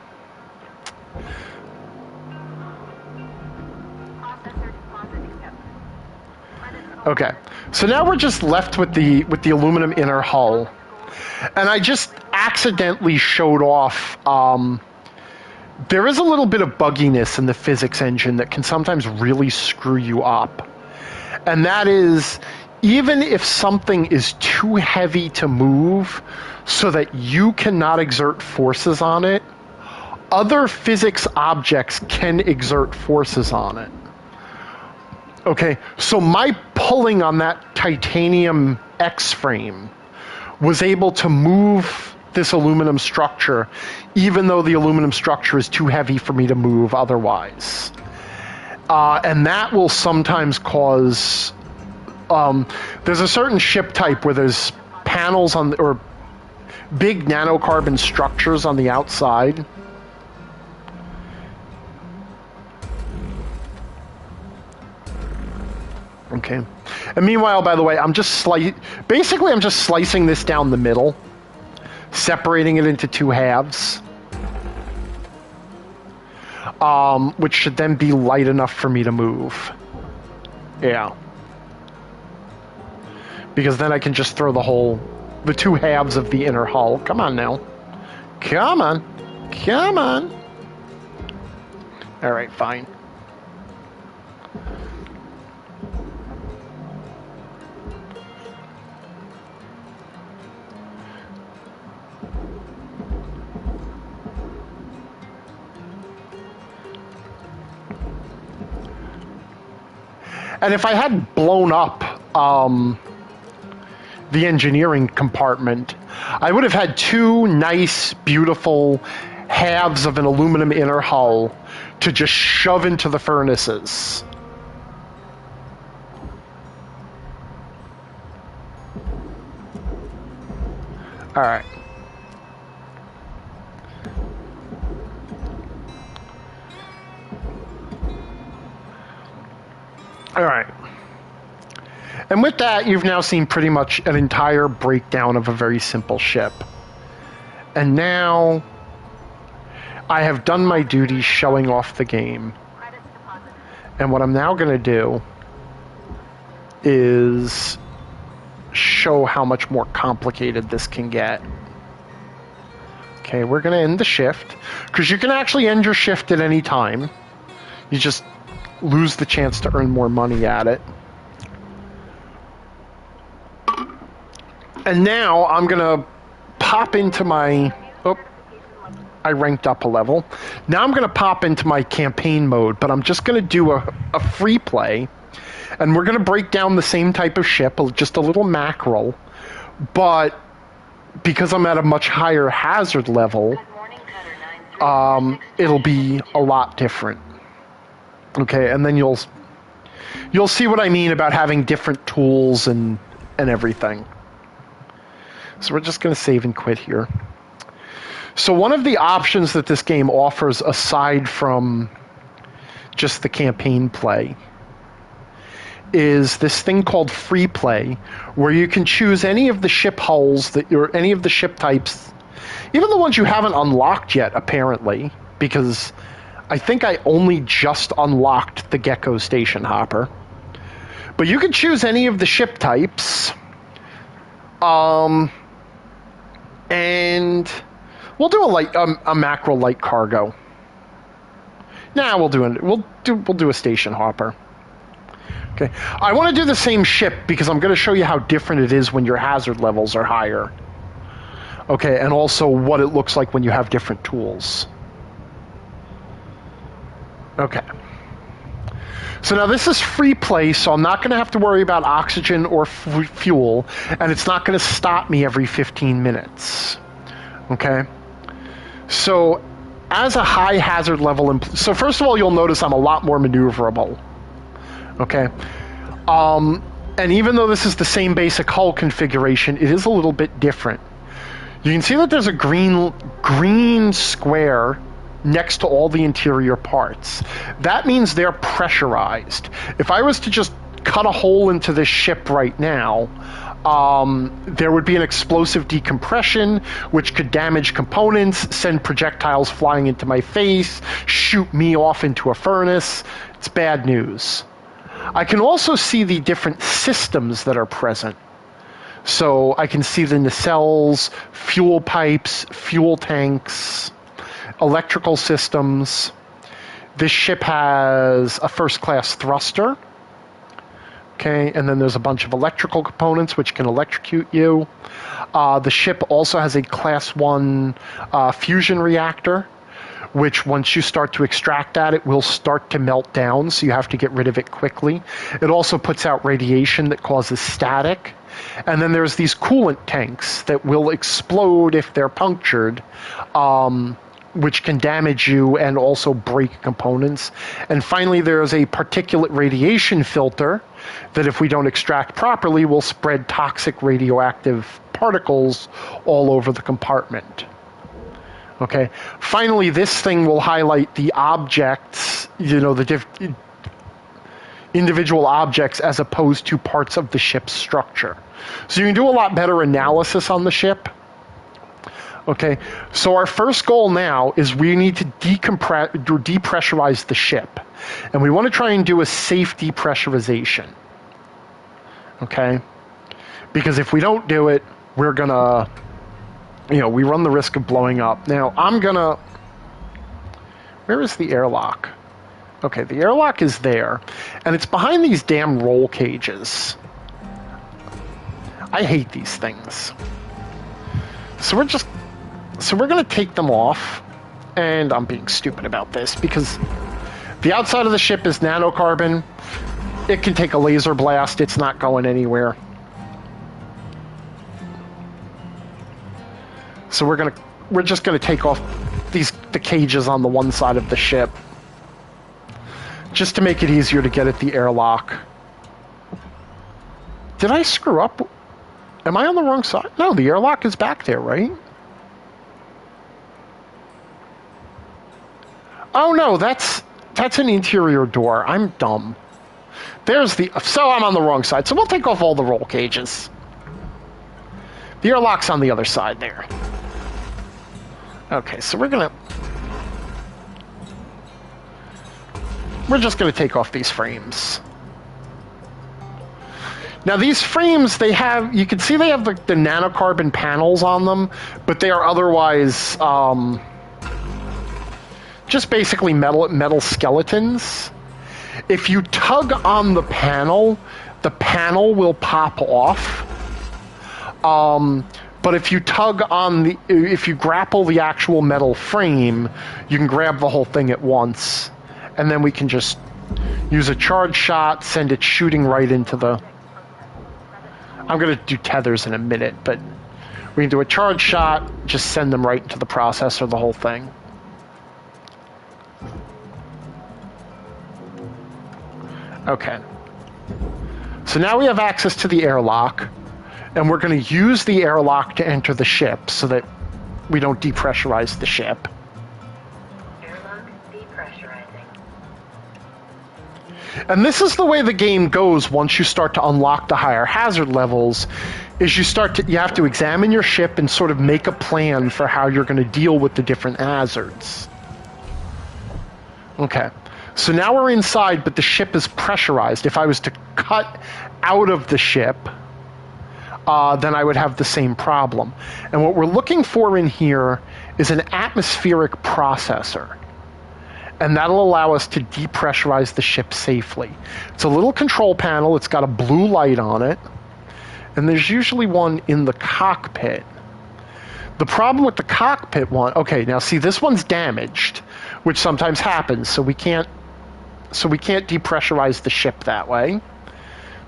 Okay, so now we're just left with the aluminum inner hull, and I just accidentally showed off. There is a little bit of bugginess in the physics engine that can sometimes really screw you up. And that is, even if something is too heavy to move so that you cannot exert forces on it, other physics objects can exert forces on it. Okay, so my pulling on that titanium X-frame was able to move this aluminum structure, even though the aluminum structure is too heavy for me to move otherwise. And that will sometimes cause... there's a certain ship type where there's panels on, or big nanocarbon structures on the outside. Okay. And meanwhile, by the way, I'm just slicing this down the middle, separating it into two halves, which should then be light enough for me to move. Yeah. Because then I can just throw the two halves of the inner hull. Come on now. Come on. Come on. All right, fine. And if I had blown up the engineering compartment, I would have had two nice, beautiful halves of an aluminum inner hull to just shove into the furnaces. All right. All right. And with that, you've now seen pretty much an entire breakdown of a very simple ship. And now I have done my duty showing off the game. And what I'm now going to do is show how much more complicated this can get. Okay, we're going to end the shift, because you can actually end your shift at any time. You just lose the chance to earn more money at it. And now I'm going to pop into my... Oh, I ranked up a level. Now I'm going to pop into my campaign mode, but I'm just going to do a free play. And we're going to break down the same type of ship, just a little mackerel. But because I'm at a much higher hazard level, it'll be a lot different. Okay, and then you'll see what I mean about having different tools and everything. So we're just going to save and quit here. So one of the options that this game offers, aside from just the campaign play, is this thing called free play, where you can choose any of the ship hulls or any of the ship types, even the ones you haven't unlocked yet, apparently, because I think I only just unlocked the Gecko Station Hopper. But you can choose any of the ship types. And we'll do a macro light cargo. Nah, we'll do a station hopper. Okay. I want to do the same ship because I'm going to show you how different it is when your hazard levels are higher. Okay, and also what it looks like when you have different tools. Okay. So now this is free play, so I'm not going to have to worry about oxygen or fuel, and it's not going to stop me every 15 minutes. Okay? So as a high hazard level, so first of all, you'll notice I'm a lot more maneuverable. Okay? And even though this is the same basic hull configuration, it is a little bit different. You can see that there's a green square next to all the interior parts. That means they're pressurized. If I was to just cut a hole into this ship right now, there would be an explosive decompression, which could damage components, send projectiles flying into my face, shoot me off into a furnace. It's bad news. I can also see the different systems that are present. So I can see the nacelles, fuel pipes, fuel tanks, electrical systems. This ship has a first-class thruster. Okay, and then there's a bunch of electrical components which can electrocute you. The ship also has a Class 1 fusion reactor, which once you start to extract that, it will start to melt down, so you have to get rid of it quickly. It also puts out radiation that causes static. And then there's these coolant tanks that will explode if they're punctured, which can damage you and also break components. And finally, there's a particulate radiation filter that, if we don't extract properly, will spread toxic radioactive particles all over the compartment. Okay. Finally, this thing will highlight the objects, the individual objects as opposed to parts of the ship's structure. So you can do a lot better analysis on the ship. Okay, so our first goal now is we need to depressurize the ship. And we want to try and do a safe depressurization. Okay? Because if we don't do it, we're going to, we run the risk of blowing up. Now, where is the airlock? Okay, the airlock is there. And it's behind these damn roll cages. I hate these things. So we're going to take them off, and I'm being stupid about this because the outside of the ship is nanocarbon. It can take a laser blast. It's not going anywhere. So we're just going to take off the cages on the one side of the ship just to make it easier to get at the airlock. Did I screw up? Am I on the wrong side? No, the airlock is back there, right? Oh no, that's an interior door. I'm dumb. So I'm on the wrong side. So we'll take off all the roll cages. The airlock's on the other side there. Okay, so we're just gonna take off these frames. Now these frames, you can see they have the nanocarbon panels on them, but they are otherwise just basically metal skeletons. If you tug on the panel will pop off. But if you if you grapple the actual metal frame, you can grab the whole thing at once, and then we can just use a charge shot, send it shooting right into the... I'm going to do tethers in a minute, but we can do a charge shot, just send them right into the processor, the whole thing. Okay. So now we have access to the airlock, and we're going to use the airlock to enter the ship so that we don't depressurize the ship. Airlock depressurizing. And this is the way the game goes once you start to unlock the higher hazard levels, is you have to examine your ship and sort of make a plan for how you're going to deal with the different hazards. Okay. So now we're inside, but the ship is pressurized. If I was to cut out of the ship, then I would have the same problem. And what we're looking for in here is an atmospheric processor. And that'll allow us to depressurize the ship safely. It's a little control panel. It's got a blue light on it. And there's usually one in the cockpit. The problem with the cockpit one... Okay, now see, this one's damaged, which sometimes happens, so we can't depressurize the ship that way.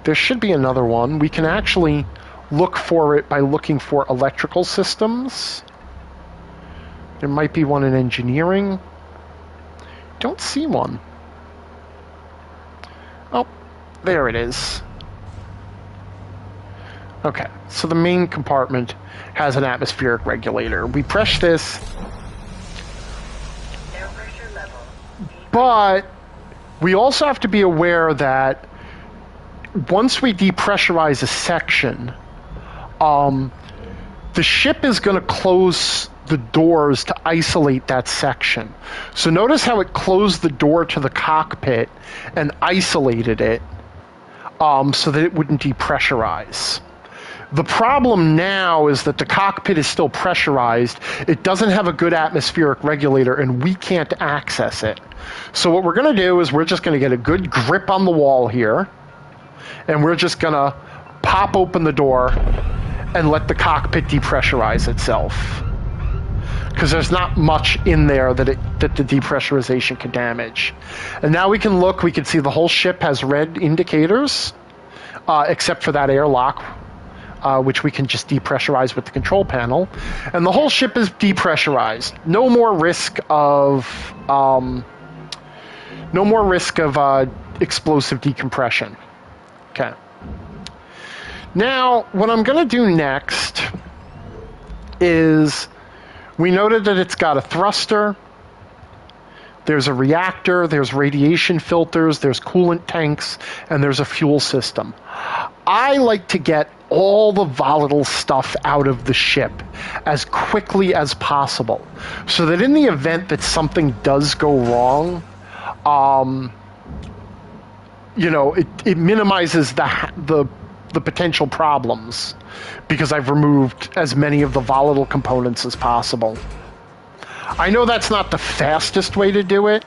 There should be another one. We can actually look for it by looking for electrical systems. There might be one in engineering. Don't see one. Oh, there it is. Okay, so the main compartment has an atmospheric regulator. We press this, but we also have to be aware that once we depressurize a section, the ship is going to close the doors to isolate that section. So notice how it closed the door to the cockpit and isolated it so that it wouldn't depressurize. The problem now is that the cockpit is still pressurized. It doesn't have a good atmospheric regulator, and we can't access it. So what we're going to do is we're just going to get a good grip on the wall here, and we're just going to pop open the door and let the cockpit depressurize itself. Because there's not much in there that the depressurization can damage. And now we can look, we can see the whole ship has red indicators, except for that airlock, which we can just depressurize with the control panel. And the whole ship is depressurized. No more risk of explosive decompression. Okay. Now, what I'm going to do next is, we noted that it's got a thruster, there's a reactor, there's radiation filters, there's coolant tanks, and there's a fuel system. I like to get all the volatile stuff out of the ship as quickly as possible, so that in the event that something does go wrong, it minimizes the potential problems, because I've removed as many of the volatile components as possible. I know that's not the fastest way to do it,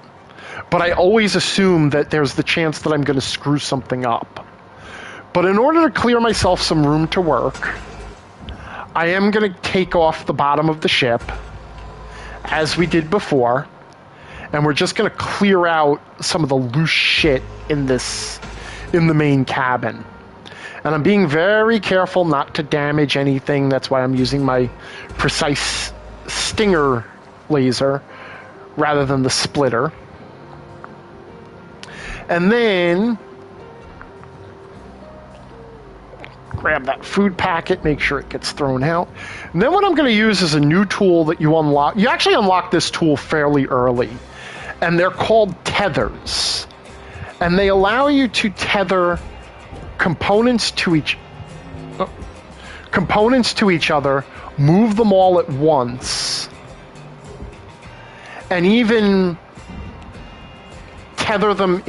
but I always assume that there's the chance that I'm going to screw something up. But in order to clear myself some room to work, I am going to take off the bottom of the ship, as we did before, and we're just going to clear out some of the loose shit in the main cabin. And I'm being very careful not to damage anything. That's why I'm using my precise stinger laser rather than the splitter. And then grab that food packet, make sure it gets thrown out. And then what I'm going to use is a new tool that you unlock. You actually unlock this tool fairly early, and they're called tethers. And they allow you to tether components to each other, move them all at once, and even tether them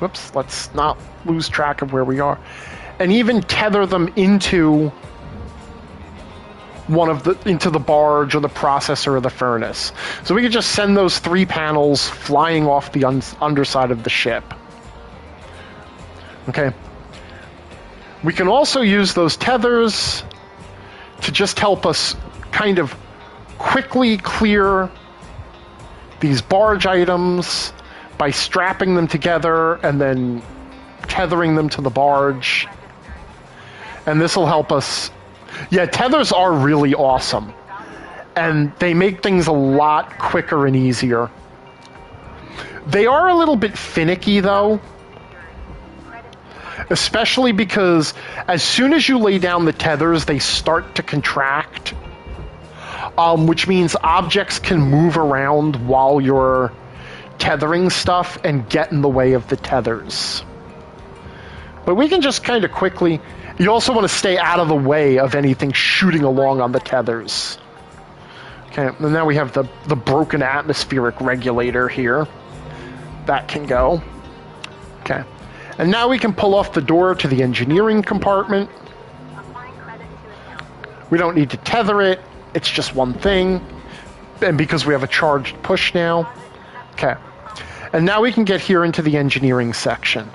whoops, let's not lose track of where we are, and even tether them into into the barge or the processor or the furnace. So we could just send those 3 panels flying off the underside of the ship. Okay. We can also use those tethers to just help us kind of quickly clear these barge items by strapping them together and then tethering them to the barge. And this will help us. Yeah, tethers are really awesome. And they make things a lot quicker and easier. They are a little bit finicky, though. Especially because as soon as you lay down the tethers, they start to contract. Which means objects can move around while you're tethering stuff and get in the way of the tethers. But we can just kind of quickly... You also want to stay out of the way of anything shooting along on the tethers. Okay, and now we have the broken atmospheric regulator here. that can go. Okay. And now we can pull off the door to the engineering compartment. We don't need to tether it. It's just one thing. And because we have a charged push now. Okay. And now we can get here into the engineering section.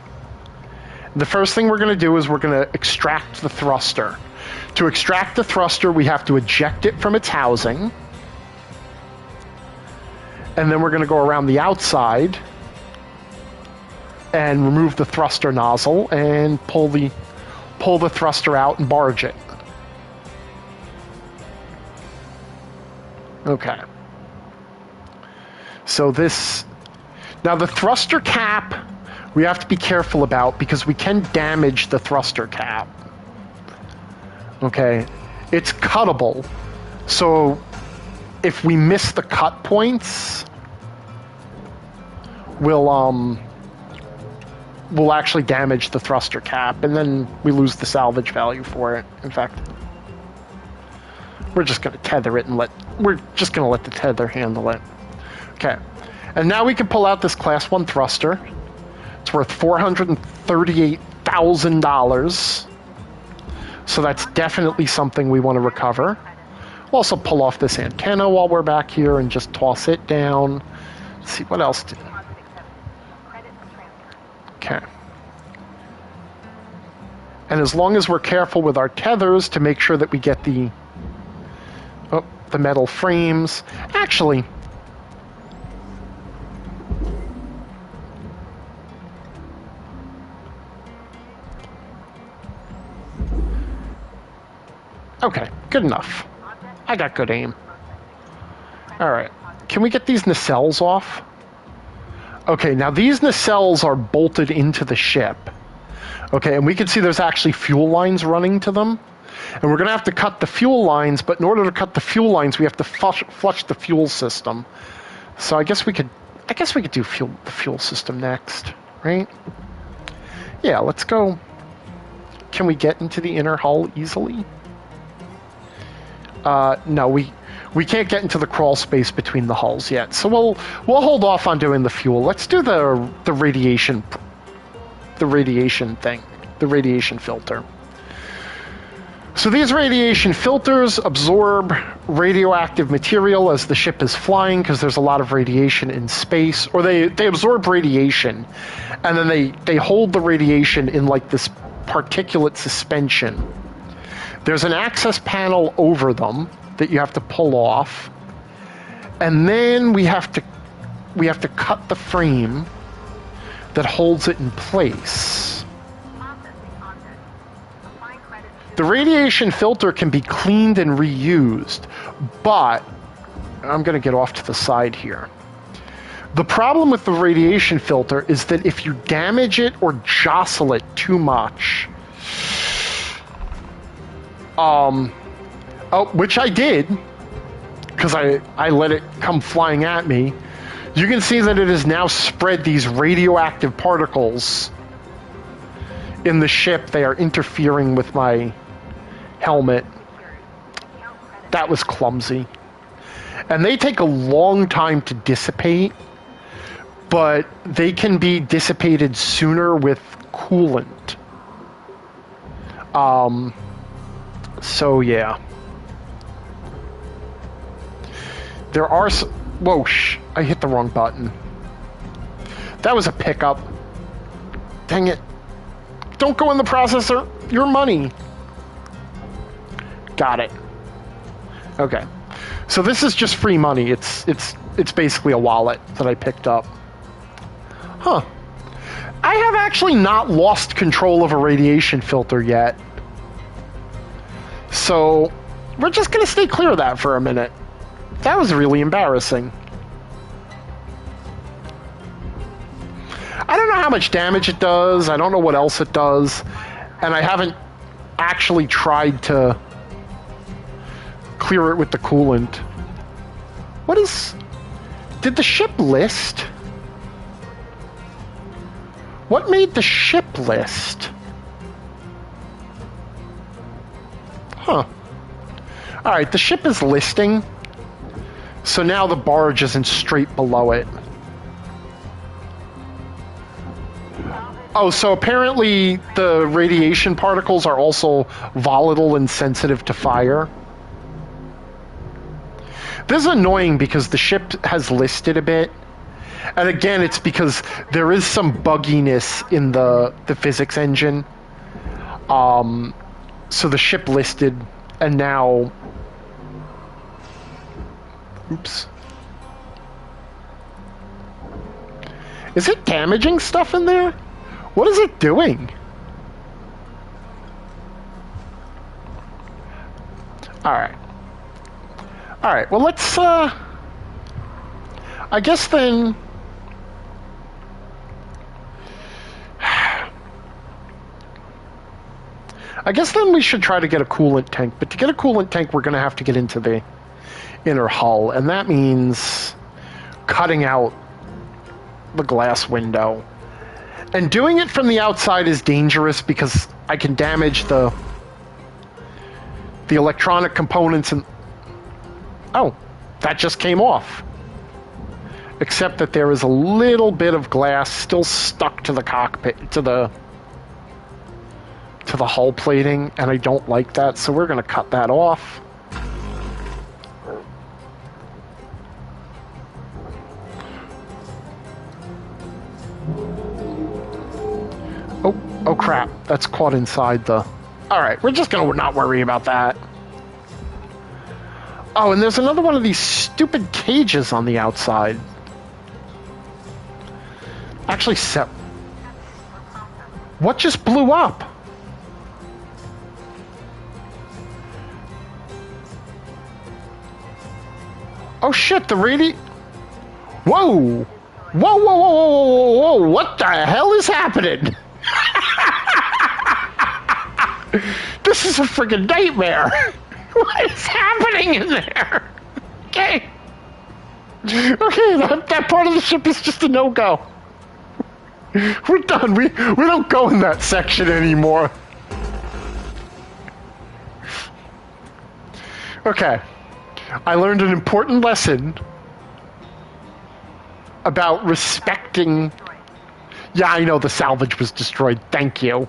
The first thing we're going to do is we're going to extract the thruster. To extract the thruster, we have to eject it from its housing. And then we're going to go around the outside and remove the thruster nozzle and pull the thruster out and barge it. Okay. So now the thruster cap, we have to be careful about because we can damage the thruster cap. Okay. It's cuttable. So if we miss the cut points, we'll actually damage the thruster cap, and then we lose the salvage value for it. In fact, we're just going to tether it and let the tether handle it. Okay. And now we can pull out this Class 1 thruster. It's worth $438,000. So that's definitely something we want to recover. We'll also pull off this antenna while we're back here and just toss it down. Let's see, what else? Okay. And as long as we're careful with our tethers to make sure that we get the metal frames. Actually, okay, good enough. I got good aim. Alright, can we get these nacelles off? Okay, now these nacelles are bolted into the ship. Okay, and we can see there's actually fuel lines running to them. And we're going to have to cut the fuel lines, but in order to cut the fuel lines, we have to flush the fuel system. So I guess we could do the fuel system next, right? Yeah, let's go. Can we get into the inner hull easily? No, we can't get into the crawl space between the hulls yet. So we'll hold off on doing the fuel. Let's do the radiation thing, the radiation filter. So these radiation filters absorb radioactive material as the ship is flying because there's a lot of radiation in space, or they absorb radiation and then they hold the radiation in like this particulate suspension. There's an access panel over them that you have to pull off, and then we have to cut the frame that holds it in place. The radiation filter can be cleaned and reused, but I'm going to get off to the side here. The problem with the radiation filter is that if you damage it or jostle it too much, which I did, because I let it come flying at me, you can see that it has now spread these radioactive particles in the ship. They are interfering with my helmet. That was clumsy. And they take a long time to dissipate, but they can be dissipated sooner with coolant. So yeah. There are whoa, I hit the wrong button. That was a pickup. Dang it. Don't go in the processor. Your money. Got it. Okay. So this is just free money. It's basically a wallet that I picked up. Huh. I have actually not lost control of a radiation filter yet. So we're just going to stay clear of that for a minute. That was really embarrassing. I don't know how much damage it does. I don't know what else it does. And I haven't actually tried to clear it with the coolant. What is... Did the ship list? What made the ship list? Huh. Alright, the ship is listing. So now the barge isn't straight below it. Oh, so apparently the radiation particles are also volatile and sensitive to fire. This is annoying because the ship has listed a bit. And again, it's because there is some bugginess in the physics engine. So the ship listed, and now... Oops. Is it damaging stuff in there? What is it doing? Alright. Alright, well let's, I guess then... I guess then we should try to get a coolant tank, but to get a coolant tank we're going to have to get into the inner hull, and that means cutting out the glass window. And doing it from the outside is dangerous because I can damage the electronic components and... Oh, that just came off. Except that there is a little bit of glass still stuck to the cockpit, to the hull plating, and I don't like that, so we're going to cut that off. Oh crap, that's caught inside the... Alright, we're just gonna not worry about that. Oh, and there's another one of these stupid cages on the outside. Actually, what just blew up? Oh shit, the Whoa! Whoa, whoa, whoa, whoa, whoa, whoa, what the hell is happening? This is a friggin' nightmare. What is happening in there? Okay. Okay, that part of the ship is just a no-go. We're done. We don't go in that section anymore. Okay. I learned an important lesson about respecting... Yeah, I know the salvage was destroyed. Thank you.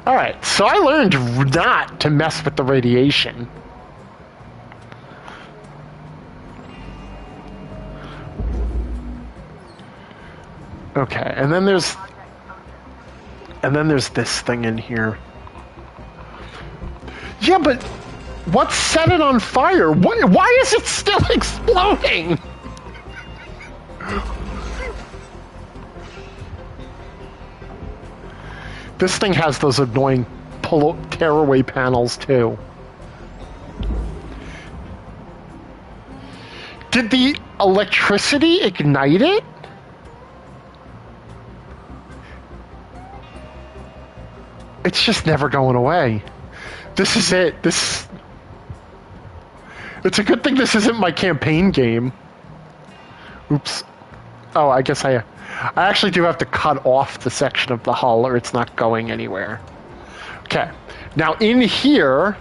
Alright, so I learned not to mess with the radiation. Okay, and then there's this thing in here. Yeah, but what set it on fire? Why is it still exploding? This thing has those annoying tearaway panels too. Did the electricity ignite it? It's just never going away. This is it. It's a good thing this isn't my campaign game. Oops. Oh, I guess I actually do have to cut off the section of the hull or it's not going anywhere. Okay. Now in here,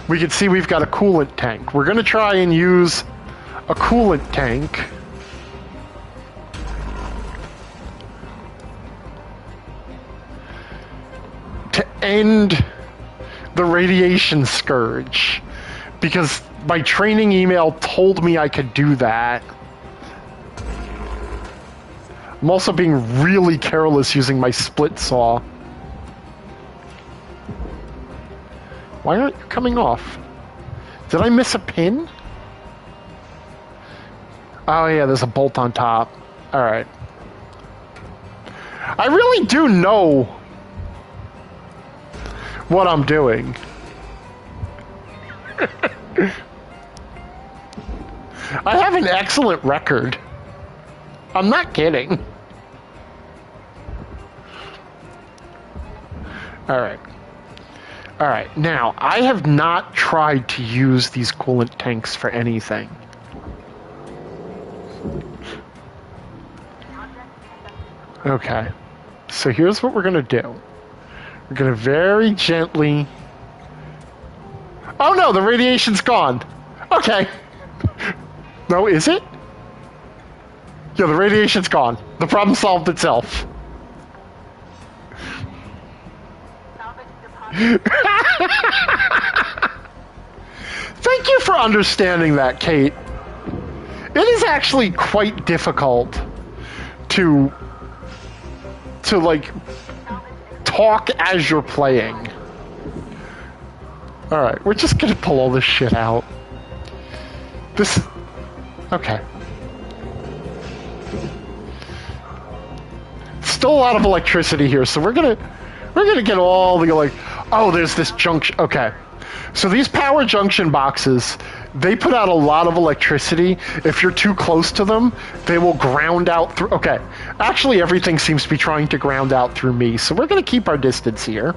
we can see we've got a coolant tank. We're going to try and use a coolant tank to end the radiation scourge, because my training email told me I could do that. I'm also being really careless using my split saw. Why aren't you coming off? Did I miss a pin? Oh yeah, there's a bolt on top. Alright. I really do know what I'm doing. I have an excellent record. I'm not kidding. Alright. Alright, now, I have not tried to use these coolant tanks for anything. Okay. So here's what we're gonna do. We're gonna very gently... Oh no, the radiation's gone! Okay. No, is it? Yeah, the radiation's gone. The problem solved itself. Salvage deposit. Thank you for understanding that, Kate. It is actually quite difficult to like talk as you're playing. All right, we're just gonna pull all this shit out. Okay. Still a lot of electricity here, so we're gonna get all the like. Oh, there's this junction. Okay, so these power junction boxes, they put out a lot of electricity. If you're too close to them, they will ground out through. Okay, actually, everything seems to be trying to ground out through me, so we're gonna keep our distance here.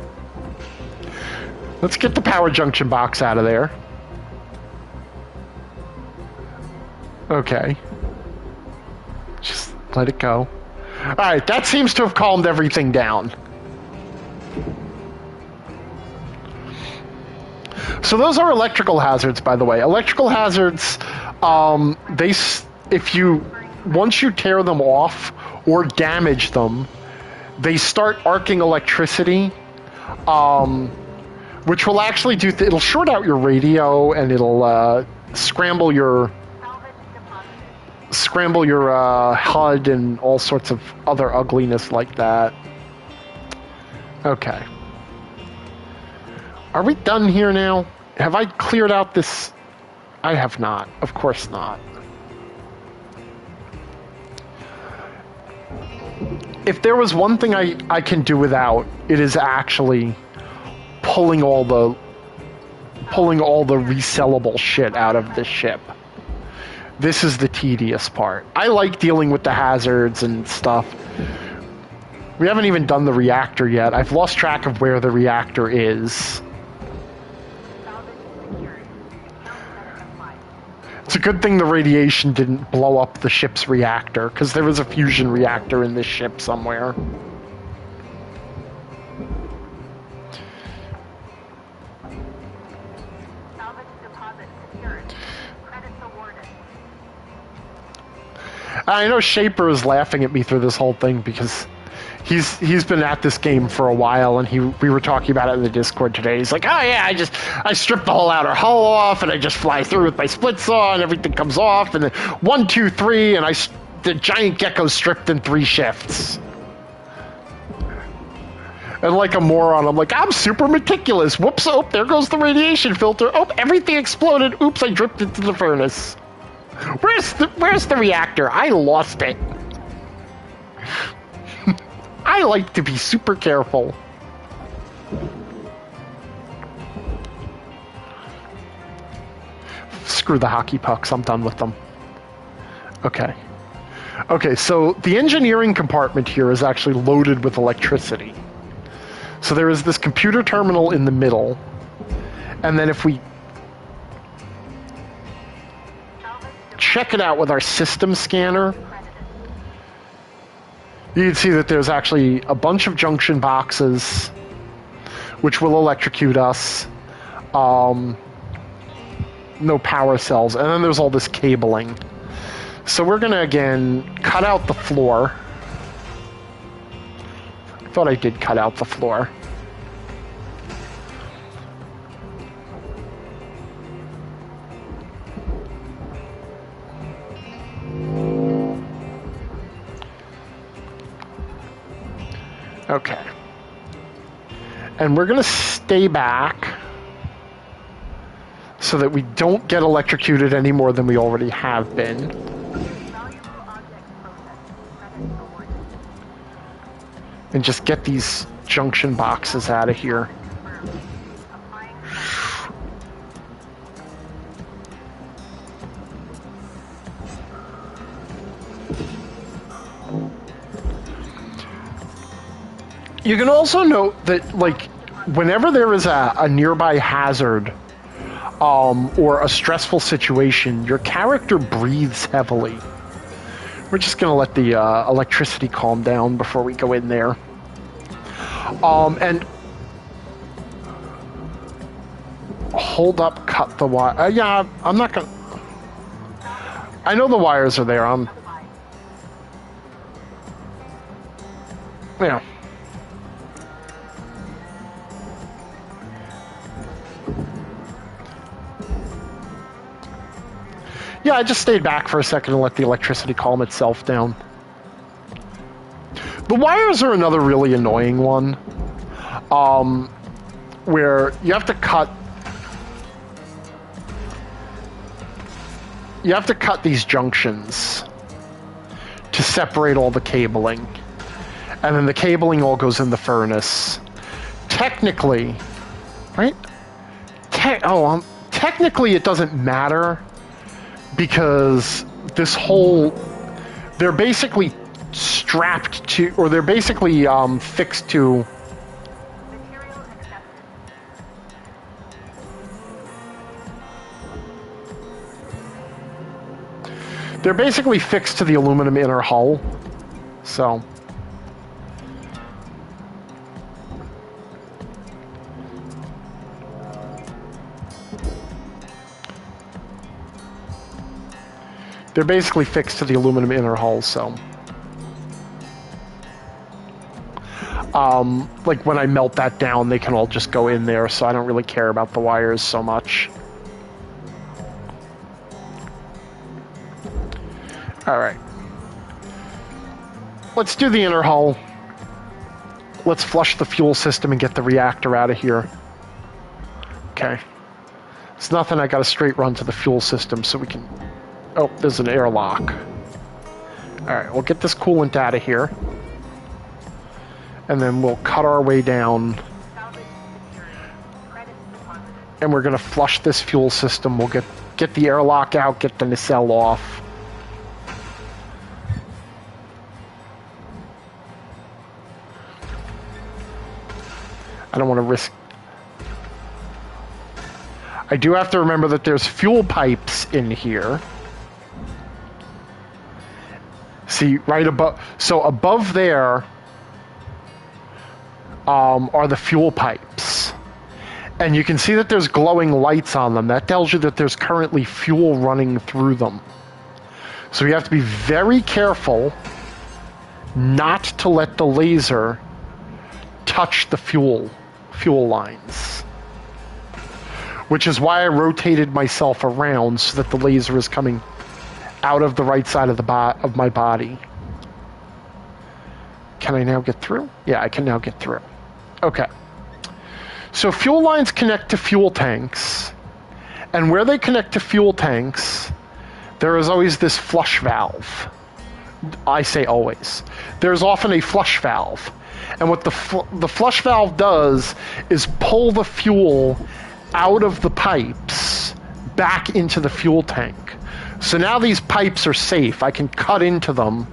Let's get the power junction box out of there. Okay. Just let it go. Alright, that seems to have calmed everything down. So those are electrical hazards, by the way. Electrical hazards, once you tear them off or damage them, they start arcing electricity, which will actually it'll short out your radio and it'll scramble your HUD and all sorts of other ugliness like that. Okay. Are we done here now? Have I cleared out this? I have not. Of course not. If there was one thing I can do without, it is actually pulling all the resellable shit out of this ship. This is the tedious part. I like dealing with the hazards and stuff. We haven't even done the reactor yet. I've lost track of where the reactor is. It's a good thing the radiation didn't blow up the ship's reactor, because there was a fusion reactor in this ship somewhere. I know Shaper is laughing at me through this whole thing because he's been at this game for a while, and we were talking about it in the Discord today. He's like, oh yeah, I stripped the whole outer hull off, and I just fly through with my split saw, and everything comes off, and then 1, 2, 3, and the giant gecko stripped in 3 shifts. And like a moron, I'm like, I'm super meticulous. Whoops! Oh, there goes the radiation filter. Oh, everything exploded. Oops! I dripped into the furnace. Where's the reactor? I lost it. I like to be super careful. Screw the hockey pucks. I'm done with them. Okay. Okay, so the engineering compartment here is actually loaded with electricity. So there is this computer terminal in the middle. And then if we check it out with our system scanner, you can see that there's actually a bunch of junction boxes which will electrocute us. No power cells. And then there's all this cabling. So we're going to, again, cut out the floor. I thought I did cut out the floor. Okay. And we're going to stay back so that we don't get electrocuted any more than we already have been. And just get these junction boxes out of here. You can also note that, like, whenever there is a nearby hazard or a stressful situation, your character breathes heavily. We're just going to let the electricity calm down before we go in there. And hold up, cut the wire. Yeah, I'm not going to... I know the wires are there. Yeah. Yeah, I just stayed back for a second and let the electricity calm itself down. The wires are another really annoying one. Where you have to cut... You have to cut these junctions to separate all the cabling. And then the cabling all goes in the furnace. Technically, right? Technically it doesn't matter because this whole... They're basically strapped to... Or they're basically fixed to... Material accepted. They're basically fixed to the aluminum inner hull. So... They're basically fixed to the aluminum inner hull, so... like when I melt that down, they can all just go in there, so I don't really care about the wires so much. Alright. Let's do the inner hull. Let's flush the fuel system and get the reactor out of here. Okay. It's nothing, I got a straight run to the fuel system so we can... Oh, there's an airlock. Alright, we'll get this coolant out of here. And then we'll cut our way down. Salvage secured. Credits deposited. And we're going to flush this fuel system. We'll get the airlock out, get the nacelle off. I don't want to risk... I do have to remember that there's fuel pipes in here. See, right above... So above there are the fuel pipes. And you can see that there's glowing lights on them. That tells you that there's currently fuel running through them. So you have to be very careful not to let the laser touch the fuel lines. Which is why I rotated myself around so that the laser is coming out of the right side of of my body. Can I now get through? Yeah, I can now get through. Okay. So fuel lines connect to fuel tanks, and where they connect to fuel tanks, there is always this flush valve. I say always. There's often a flush valve. And what the flush valve does is pull the fuel out of the pipes back into the fuel tank. So now these pipes are safe. I can cut into them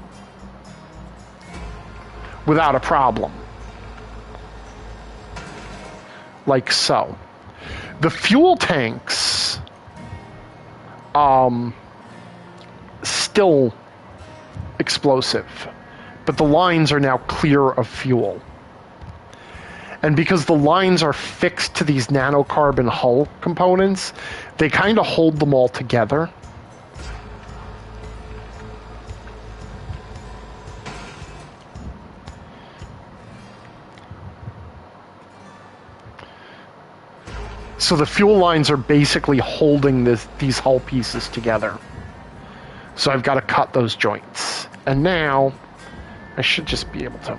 without a problem. Like so. The fuel tanks still explosive, but the lines are now clear of fuel. And because the lines are fixed to these nanocarbon hull components, they kind of hold them all together. So the fuel lines are basically holding these hull pieces together. So I've got to cut those joints. And now, I should just be able to...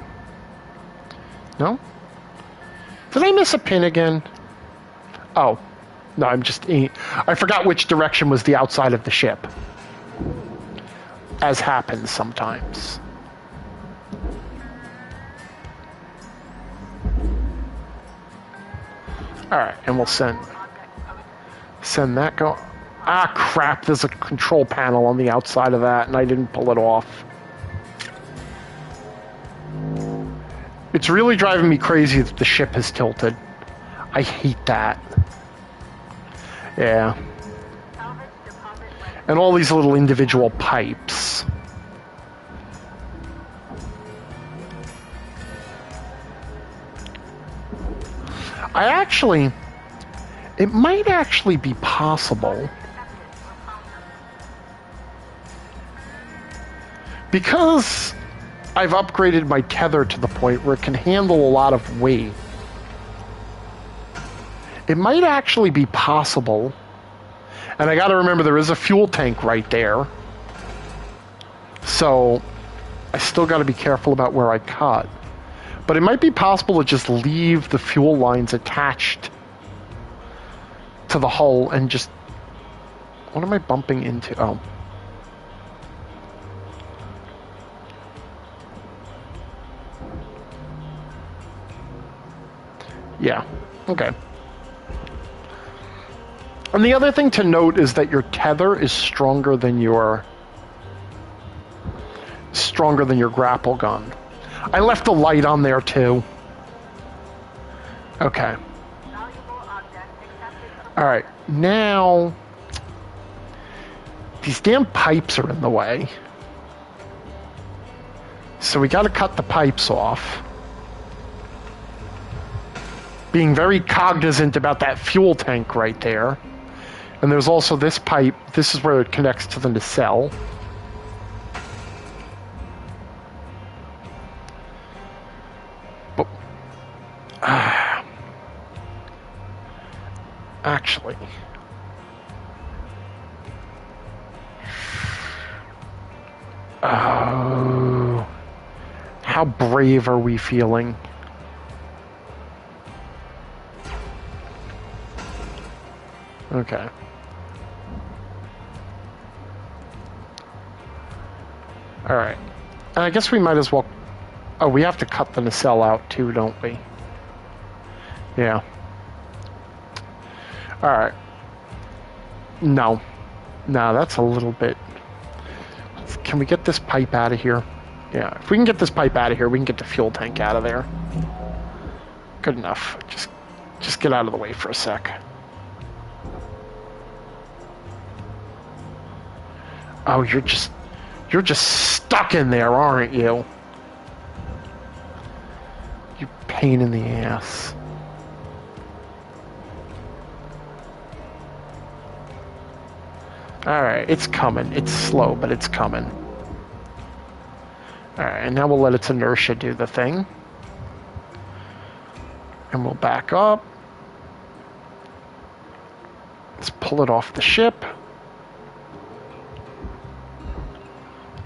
No? Did I miss a pin again? Oh. No, I forgot which direction was the outside of the ship. As happens sometimes. Alright, and we'll send that go... Ah, crap, there's a control panel on the outside of that, and I didn't pull it off. It's really driving me crazy that the ship has tilted. I hate that. Yeah. And all these little individual pipes. It might actually be possible, because I've upgraded my tether to the point where it can handle a lot of weight. It might actually be possible. And I gotta remember there is a fuel tank right there. So I still gotta be careful about where I cut. But it might be possible to just leave the fuel lines attached to the hull and just... What am I bumping into? Oh. Yeah, okay. And the other thing to note is that your tether is stronger than your grapple gun. I left the light on there too. Okay. Alright, now these damn pipes are in the way. So we gotta cut the pipes off. Being very cognizant about that fuel tank right there. And there's also this pipe. This is where it connects to the nacelle. But, actually... Oh... How brave are we feeling? Okay. Alright. I guess we might as well... Oh, we have to cut the nacelle out too, don't we? Yeah. Alright. No. No, that's a little bit... Can we get this pipe out of here? Yeah, if we can get this pipe out of here, we can get the fuel tank out of there. Good enough. Just get out of the way for a sec. Oh, you're just stuck in there, aren't you? You pain in the ass. Alright, it's coming. It's slow, but it's coming. Alright, and now we'll let its inertia do the thing. And we'll back up. Let's pull it off the ship.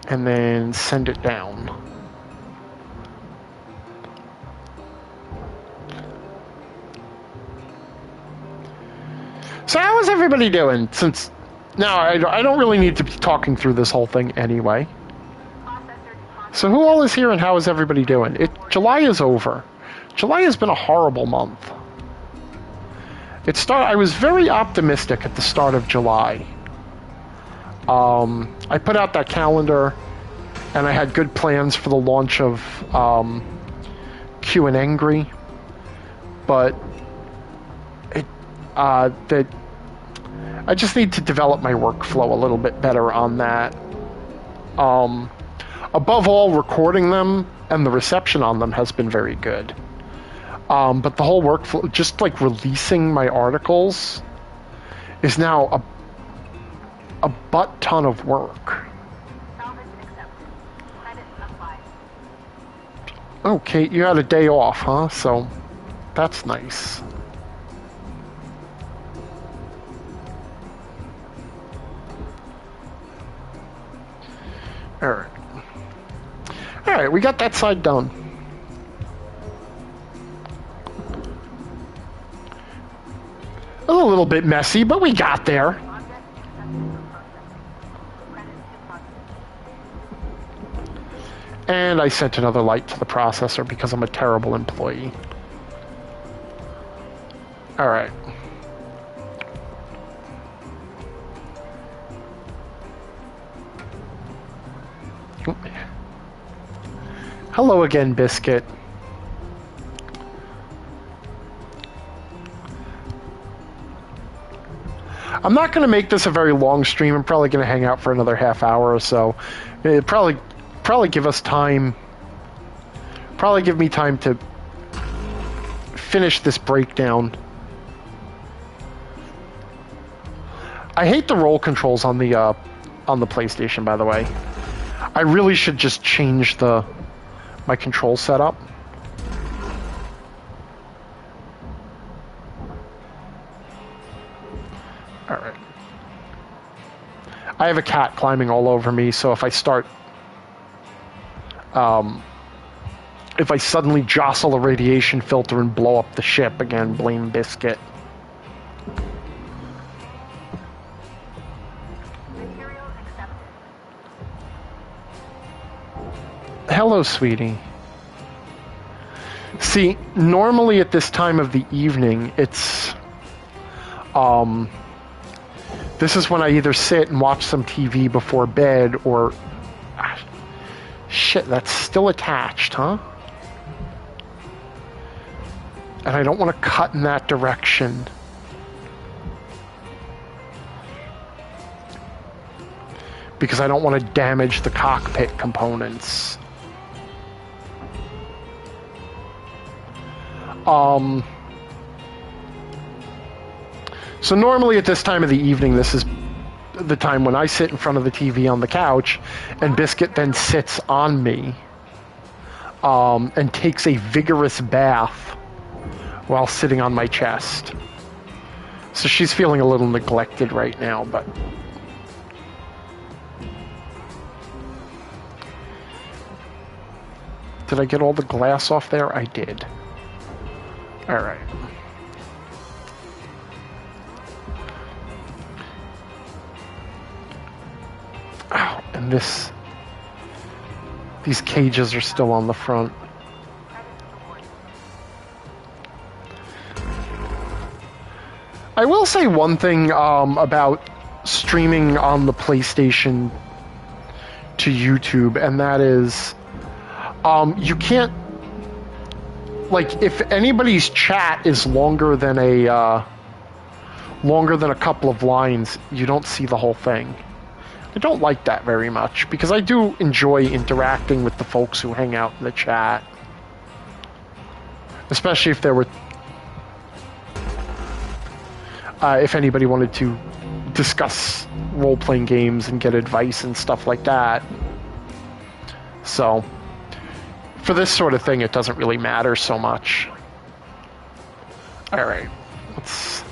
And then send it down. So how is everybody doing? Since now I don't really need to be talking through this whole thing anyway. So who all is here and how is everybody doing? July is over. July has been a horrible month. I was very optimistic at the start of July. I put out that calendar, and I had good plans for the launch of Q and Angry, but I just need to develop my workflow a little bit better on that. Above all, recording them and the reception on them has been very good. But the whole workflow, just like releasing my articles, is now a butt ton of work. Oh, Kate, you had a day off, huh? So, that's nice. Alright. Alright, we got that side done. A little bit messy, but we got there. And I sent another light to the processor because I'm a terrible employee. Alright. Hello again, Biscuit. I'm not going to make this a very long stream. I'm probably going to hang out for another half hour or so. It'd probably give us time. Probably give me time to finish this breakdown. I hate the roll controls on the PlayStation, by the way. I really should just change the my control setup. All right. I have a cat climbing all over me, so if I start... if I suddenly jostle a radiation filter and blow up the ship, again, blame Biscuit. Material accepted. Hello, sweetie. See, normally at this time of the evening, it's... this is when I either sit and watch some TV before bed, or... Shit, that's still attached, huh? And I don't want to cut in that direction. Because I don't want to damage the cockpit components. So normally at this time of the evening, this is the time when I sit in front of the TV on the couch, and Biscuit then sits on me and takes a vigorous bath while sitting on my chest. So she's feeling a little neglected right now, but... Did I get all the glass off there? I did. Alright. Ow, and these cages are still on the front. I will say one thing about streaming on the PlayStation to YouTube, and that is you can't, like, if anybody's chat is longer than a couple of lines, you don't see the whole thing. I don't like that very much, because I do enjoy interacting with the folks who hang out in the chat. Especially if there were... if anybody wanted to discuss role-playing games and get advice and stuff like that. So, for this sort of thing, it doesn't really matter so much. Alright, let's...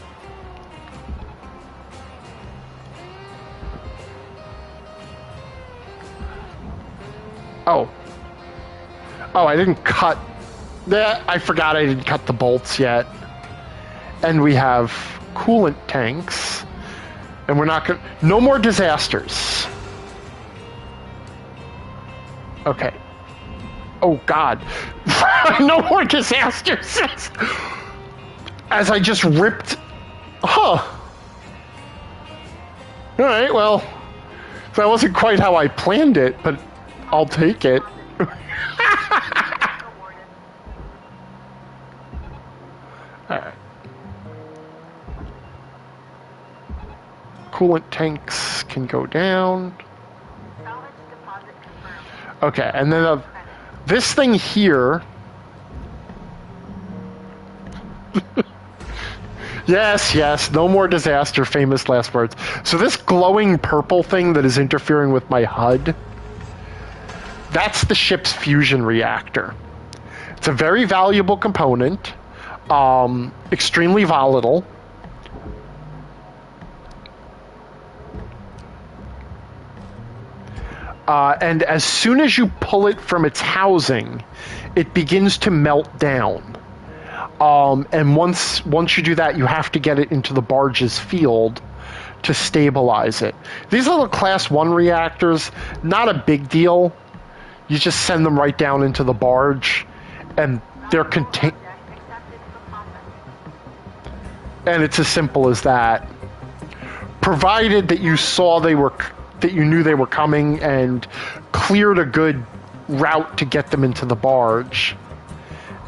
Oh, I didn't cut... I forgot I didn't cut the bolts yet. And we have coolant tanks. And we're not going to... No more disasters. Okay. Oh, God. No more disasters. As I just ripped... Huh. Alright, well... That wasn't quite how I planned it, but... I'll take it. Alright. Coolant tanks can go down. Okay, and then this thing here... Yes, no more disaster, famous last words. So this glowing purple thing that is interfering with my HUD... That's the ship's fusion reactor. It's a very valuable component, extremely volatile. And as soon as you pull it from its housing, it begins to melt down. And once you do that, you have to get it into the barge's field to stabilize it. These are the Class 1 reactors, not a big deal. You just send them right down into the barge, and they're contained. And it's as simple as that. Provided that you saw that you knew they were coming and cleared a good route to get them into the barge.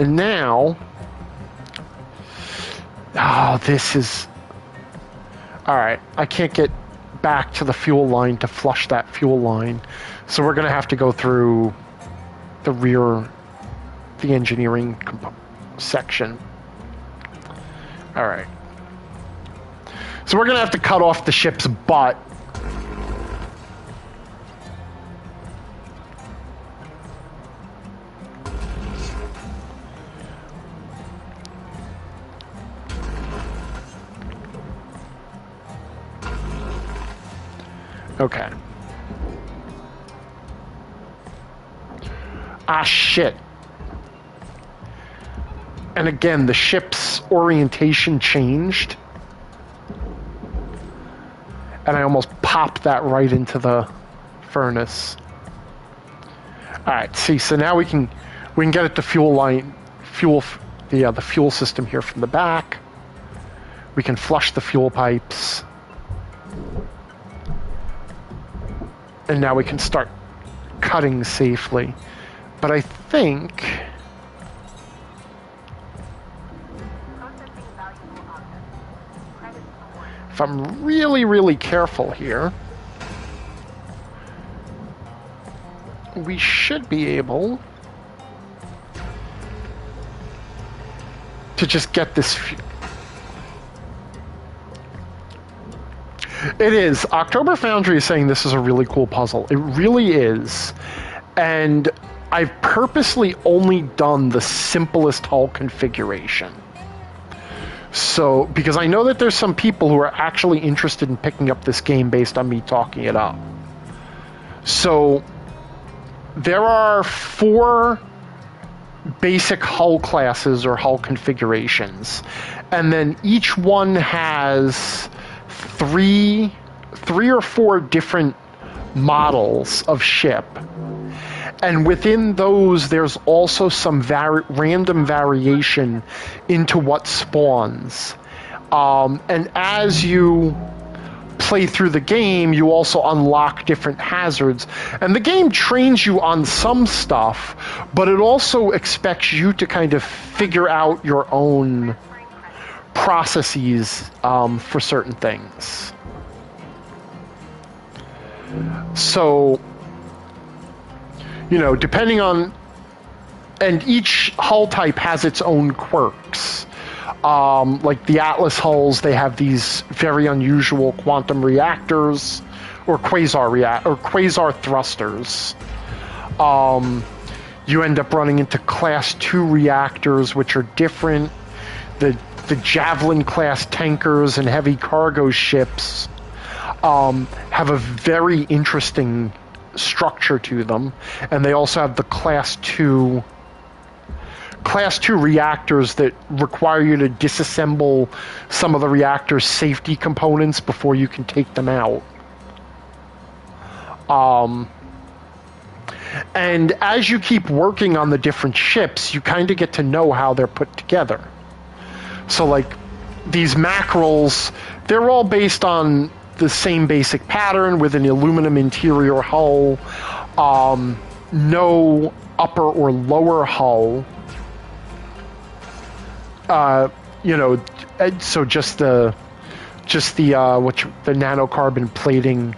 And now, this is... Alright, I can't get back to the fuel line to flush that fuel line. So we're going to have to go through the engineering section. Alright. So we're going to have to cut off the ship's butt. Okay. Ah, shit. And again, the ship's orientation changed. And I almost popped that right into the furnace. Alright, see, so now we can get at the fuel line, the fuel system here from the back. We can flush the fuel pipes. And now we can start cutting safely. But I think... Processing valuable objects. Credits awarded. if I'm really, really careful here, we should be able to just get this... It is. October Foundry is saying this is a really cool puzzle. It really is. And I've purposely only done the simplest hull configuration. So, because I know that there's some people who are actually interested in picking up this game based on me talking it up. So, there are 4 basic hull classes or hull configurations. And then each one has three or four different models of ship. And within those, there's also some random variation into what spawns. And as you play through the game, you also unlock different hazards. And the game trains you on some stuff, but it also expects you to kind of figure out your own processes for certain things. So, you know, depending on... And each hull type has its own quirks. Like the Atlas hulls, they have these very unusual quantum reactors, or quasar thrusters. You end up running into Class 2 reactors, which are different. The Javelin class tankers and heavy cargo ships have a very interesting structure to them, and they also have the Class 2 reactors that require you to disassemble some of the reactor's safety components before you can take them out. And as you keep working on the different ships, you kind of get to know how they're put together. So, like, these mackerels, they're all based on the same basic pattern with an aluminum interior hull, no upper or lower hull. You know, so just the nanocarbon plating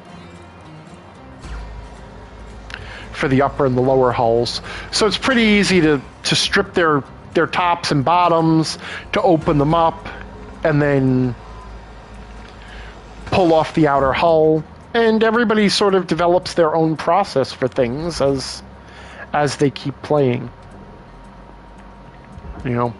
for the upper and the lower hulls. So it's pretty easy to strip their tops and bottoms, to open them up, and then pull off the outer hull. And everybody sort of develops their own process for things as they keep playing. You know.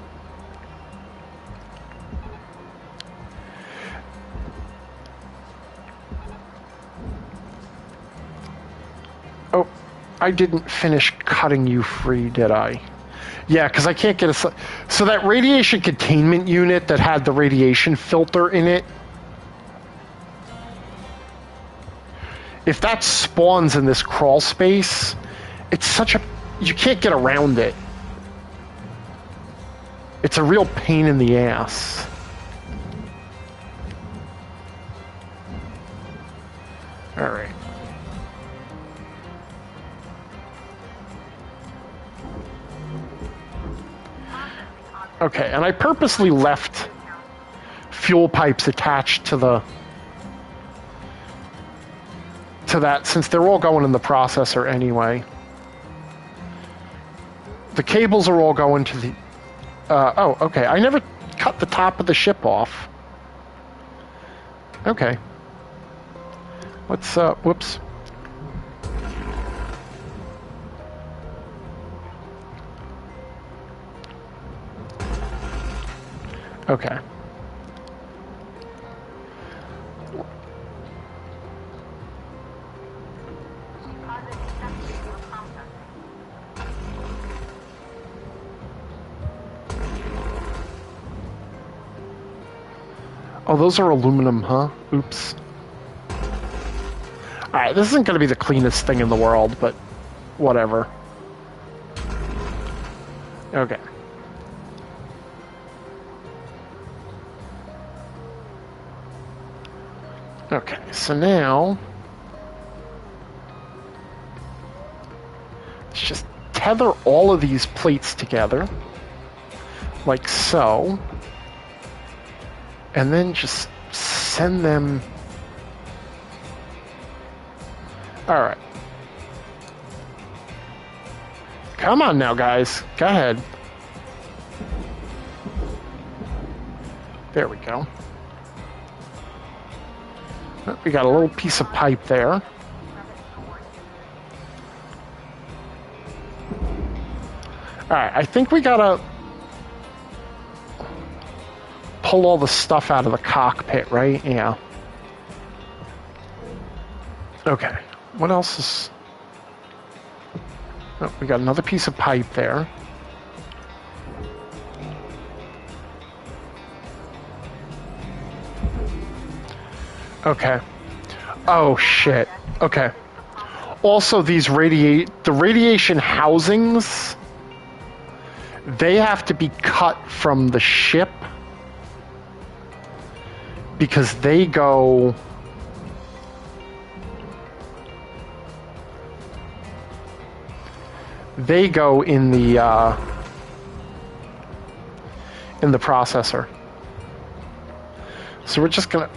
Oh, I didn't finish cutting you free, did I? Yeah, because I can't get a... So that radiation containment unit that had the radiation filter in it, if that spawns in this crawl space, it's such a... You can't get around it. It's a real pain in the ass. All right. Okay, and I purposely left fuel pipes attached to that, since they're all going in the processor anyway. The cables are all going to the... oh, okay. I never cut the top of the ship off. Okay. Let's, whoops. Okay. Oh, those are aluminum, huh? Oops. Alright, this isn't going to be the cleanest thing in the world, but whatever. Okay. Okay, so now... let's just tether all of these plates together. Like so. And then just send them... Alright. Come on now, guys. Go ahead. There we go. Oh, we got a little piece of pipe there. Alright, I think we gotta pull all the stuff out of the cockpit, right? Yeah. Okay. What else is... oh, we got another piece of pipe there. Okay. Oh, shit. Okay. Also, these the radiation housings, they have to be cut from the ship because they go... they go in the processor. So we're just gonna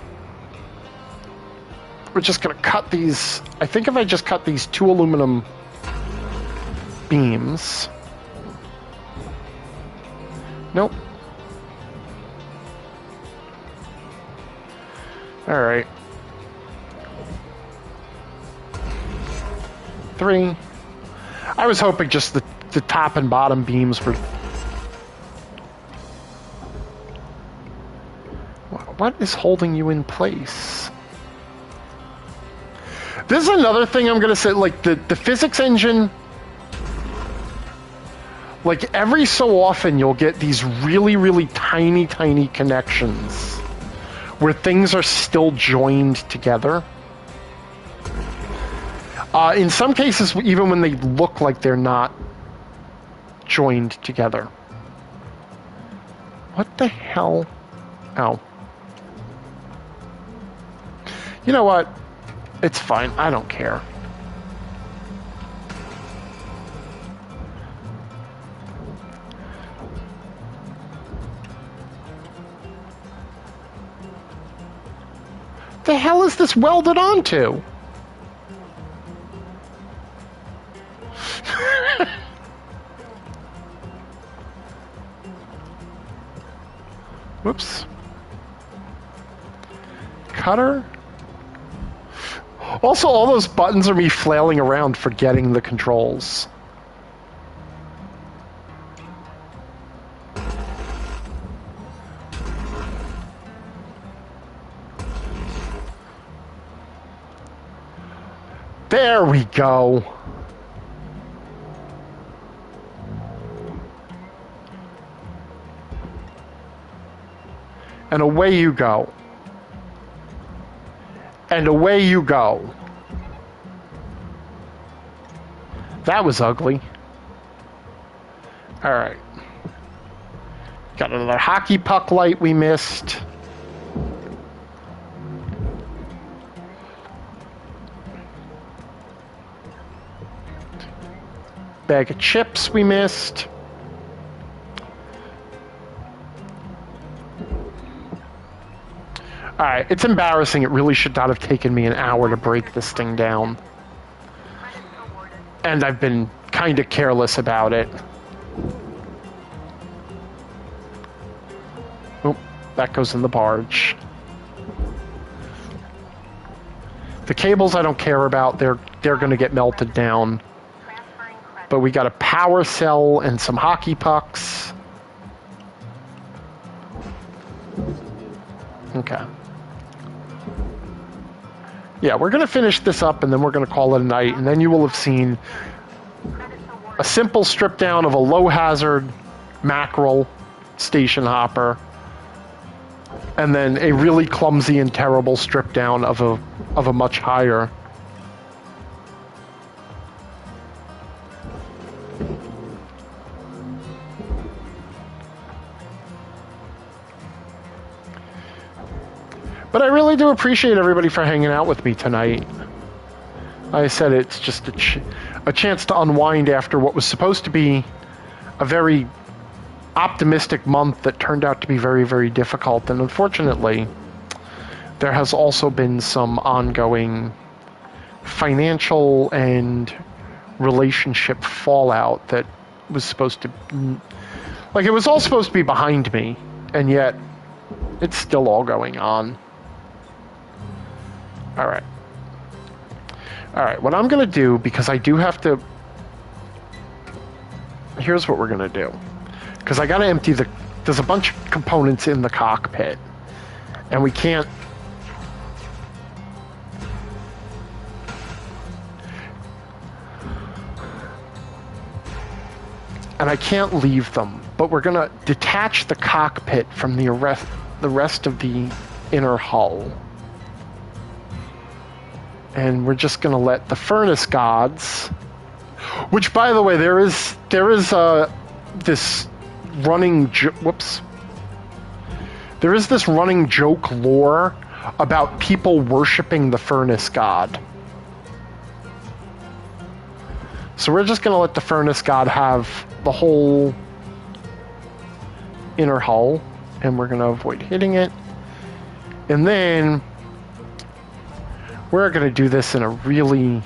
cut these. I think if I just cut these 2 aluminum beams. Nope. All right. 3. I was hoping just the top and bottom beams were... what is holding you in place? This is another thing I'm going to say, like the physics engine, like every so often you'll get these really, really tiny connections where things are still joined together. In some cases, even when they look like they're not joined together. What the hell? Oh. You know what? It's fine. I don't care. The hell is this welded onto? Whoops. Cutter. Also, all those buttons are me flailing around forgetting the controls. There we go. And away you go. And away you go. That was ugly. All right. Got another hockey puck light we missed. Bag of chips we missed. Alright, it's embarrassing. It really should not have taken me an hour to break this thing down. And I've been kind of careless about it. Oh, that goes in the barge. The cables I don't care about. They're going to get melted down. But we got a power cell and some hockey pucks. Okay. Yeah, we're going to finish this up, and then we're going to call it a night, and then you will have seen a simple strip down of a low-hazard mackerel station hopper and then a really clumsy and terrible strip down of a much higher. But I really do appreciate everybody for hanging out with me tonight. Like I said, it's just a chance to unwind after what was supposed to be a very optimistic month that turned out to be very, very difficult. And unfortunately, there has also been some ongoing financial and relationship fallout that was supposed to... Like, it was all supposed to be behind me, and yet it's still all going on. All right, what I'm going to do, because I do have to... Here's what we're going to do. Because I got to empty the... There's a bunch of components in the cockpit. And we can't... And I can't leave them. But we're going to detach the cockpit from the rest of the inner hull. And we're just going to let the furnace gods, which, by the way, there is this running there is this running joke lore about people worshiping the furnace god. So we're just going to let the furnace god have the whole inner hull, and we're going to avoid hitting it. And then we're going to do this in a really...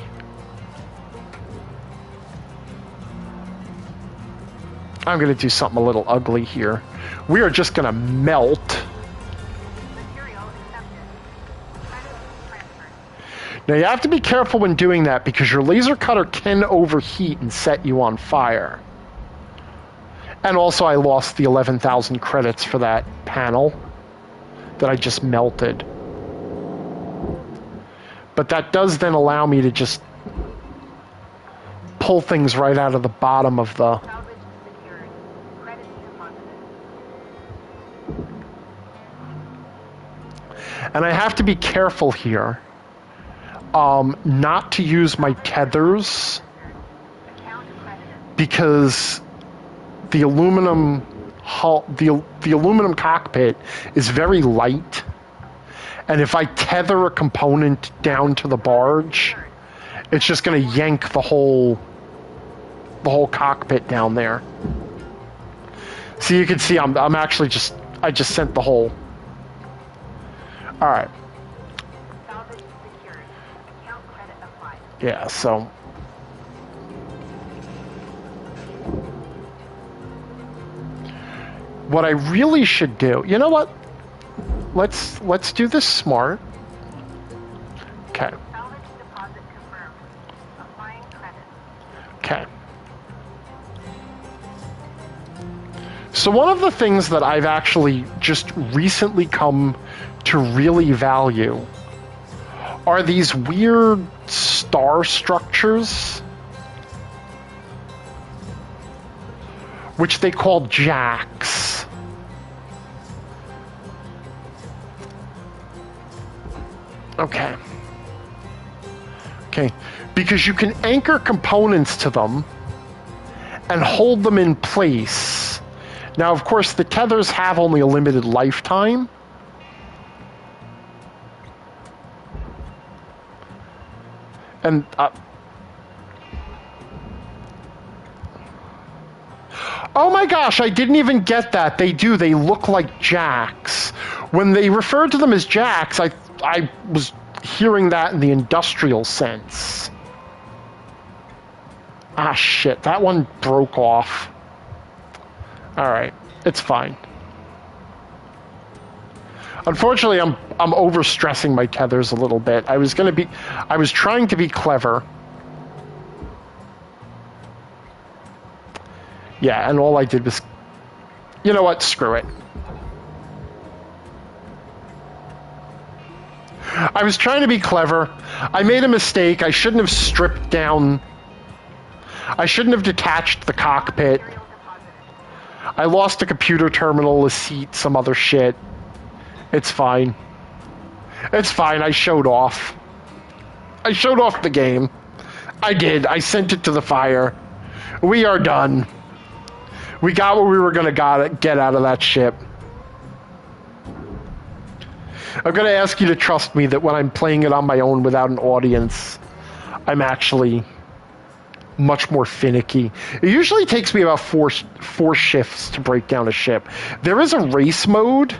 I'm going to do something a little ugly here. We are just going to melt. Now you have to be careful when doing that because your laser cutter can overheat and set you on fire. And also I lost the 11,000 credits for that panel that I just melted. But that does then allow me to just pull things right out of the bottom of the... And I have to be careful here not to use my tethers because the aluminum hull, the aluminum cockpit is very light. And if I tether a component down to the barge, it's just going to yank the whole cockpit down there. So you can see I'm actually I just sent the whole. All right. Yeah, so what I really should do, you know what? Let's do this smart. Okay. Okay. So one of the things that I've actually just recently come to really value are these weird star structures, which they call jacks. Okay. Okay. Because you can anchor components to them and hold them in place. Now, of course, the tethers have only a limited lifetime. And oh my gosh, I didn't even get that. They do. They look like jacks. When they refer to them as jacks, I was hearing that in the industrial sense. Ah, shit. That one broke off. All right. It's fine. Unfortunately, I'm overstressing my tethers a little bit. I was trying to be clever. Yeah, and all I did was, you know what? Screw it. I was trying to be clever. I made a mistake. I shouldn't have stripped down. I shouldn't have detached the cockpit. I lost a computer terminal, a seat, some other shit. It's fine. It's fine. I showed off. I showed off the game. I did. I sent it to the fire. We are done. We got what we were going to get out of that ship. I'm going to ask you to trust me that when I'm playing it on my own without an audience, I'm actually much more finicky. It usually takes me about four shifts to break down a ship. There is a race mode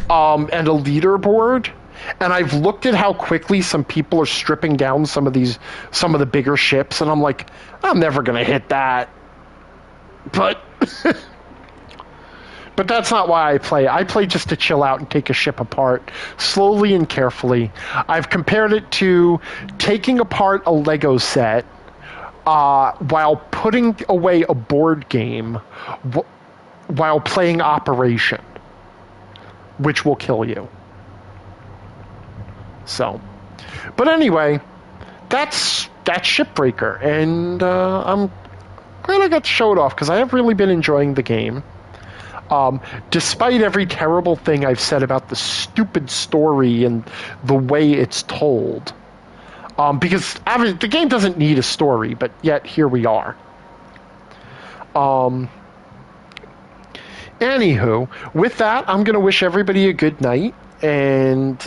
and a leaderboard, and I've looked at how quickly some people are stripping down some of the bigger ships, and I'm like, I'm never going to hit that. But but that's not why I play. I play just to chill out and take a ship apart slowly and carefully. I've compared it to taking apart a Lego set while putting away a board game while playing Operation, which will kill you. So, but anyway, that's Shipbreaker, and I'm glad I got to show it off because I have really been enjoying the game. Despite every terrible thing I've said about the stupid story and the way it's told. Because the game doesn't need a story, but yet here we are. Anywho, with that, I'm going to wish everybody a good night. And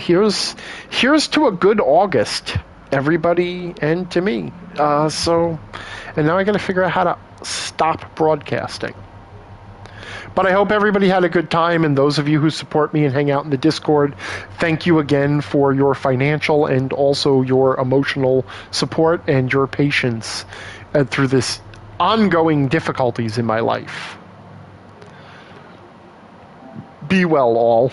here's to a good August, everybody, and to me. And now I got to figure out how to stop broadcasting. But I hope everybody had a good time, and those of you who support me and hang out in the Discord, thank you again for your financial and also your emotional support and your patience through this ongoing difficulties in my life. Be well, all.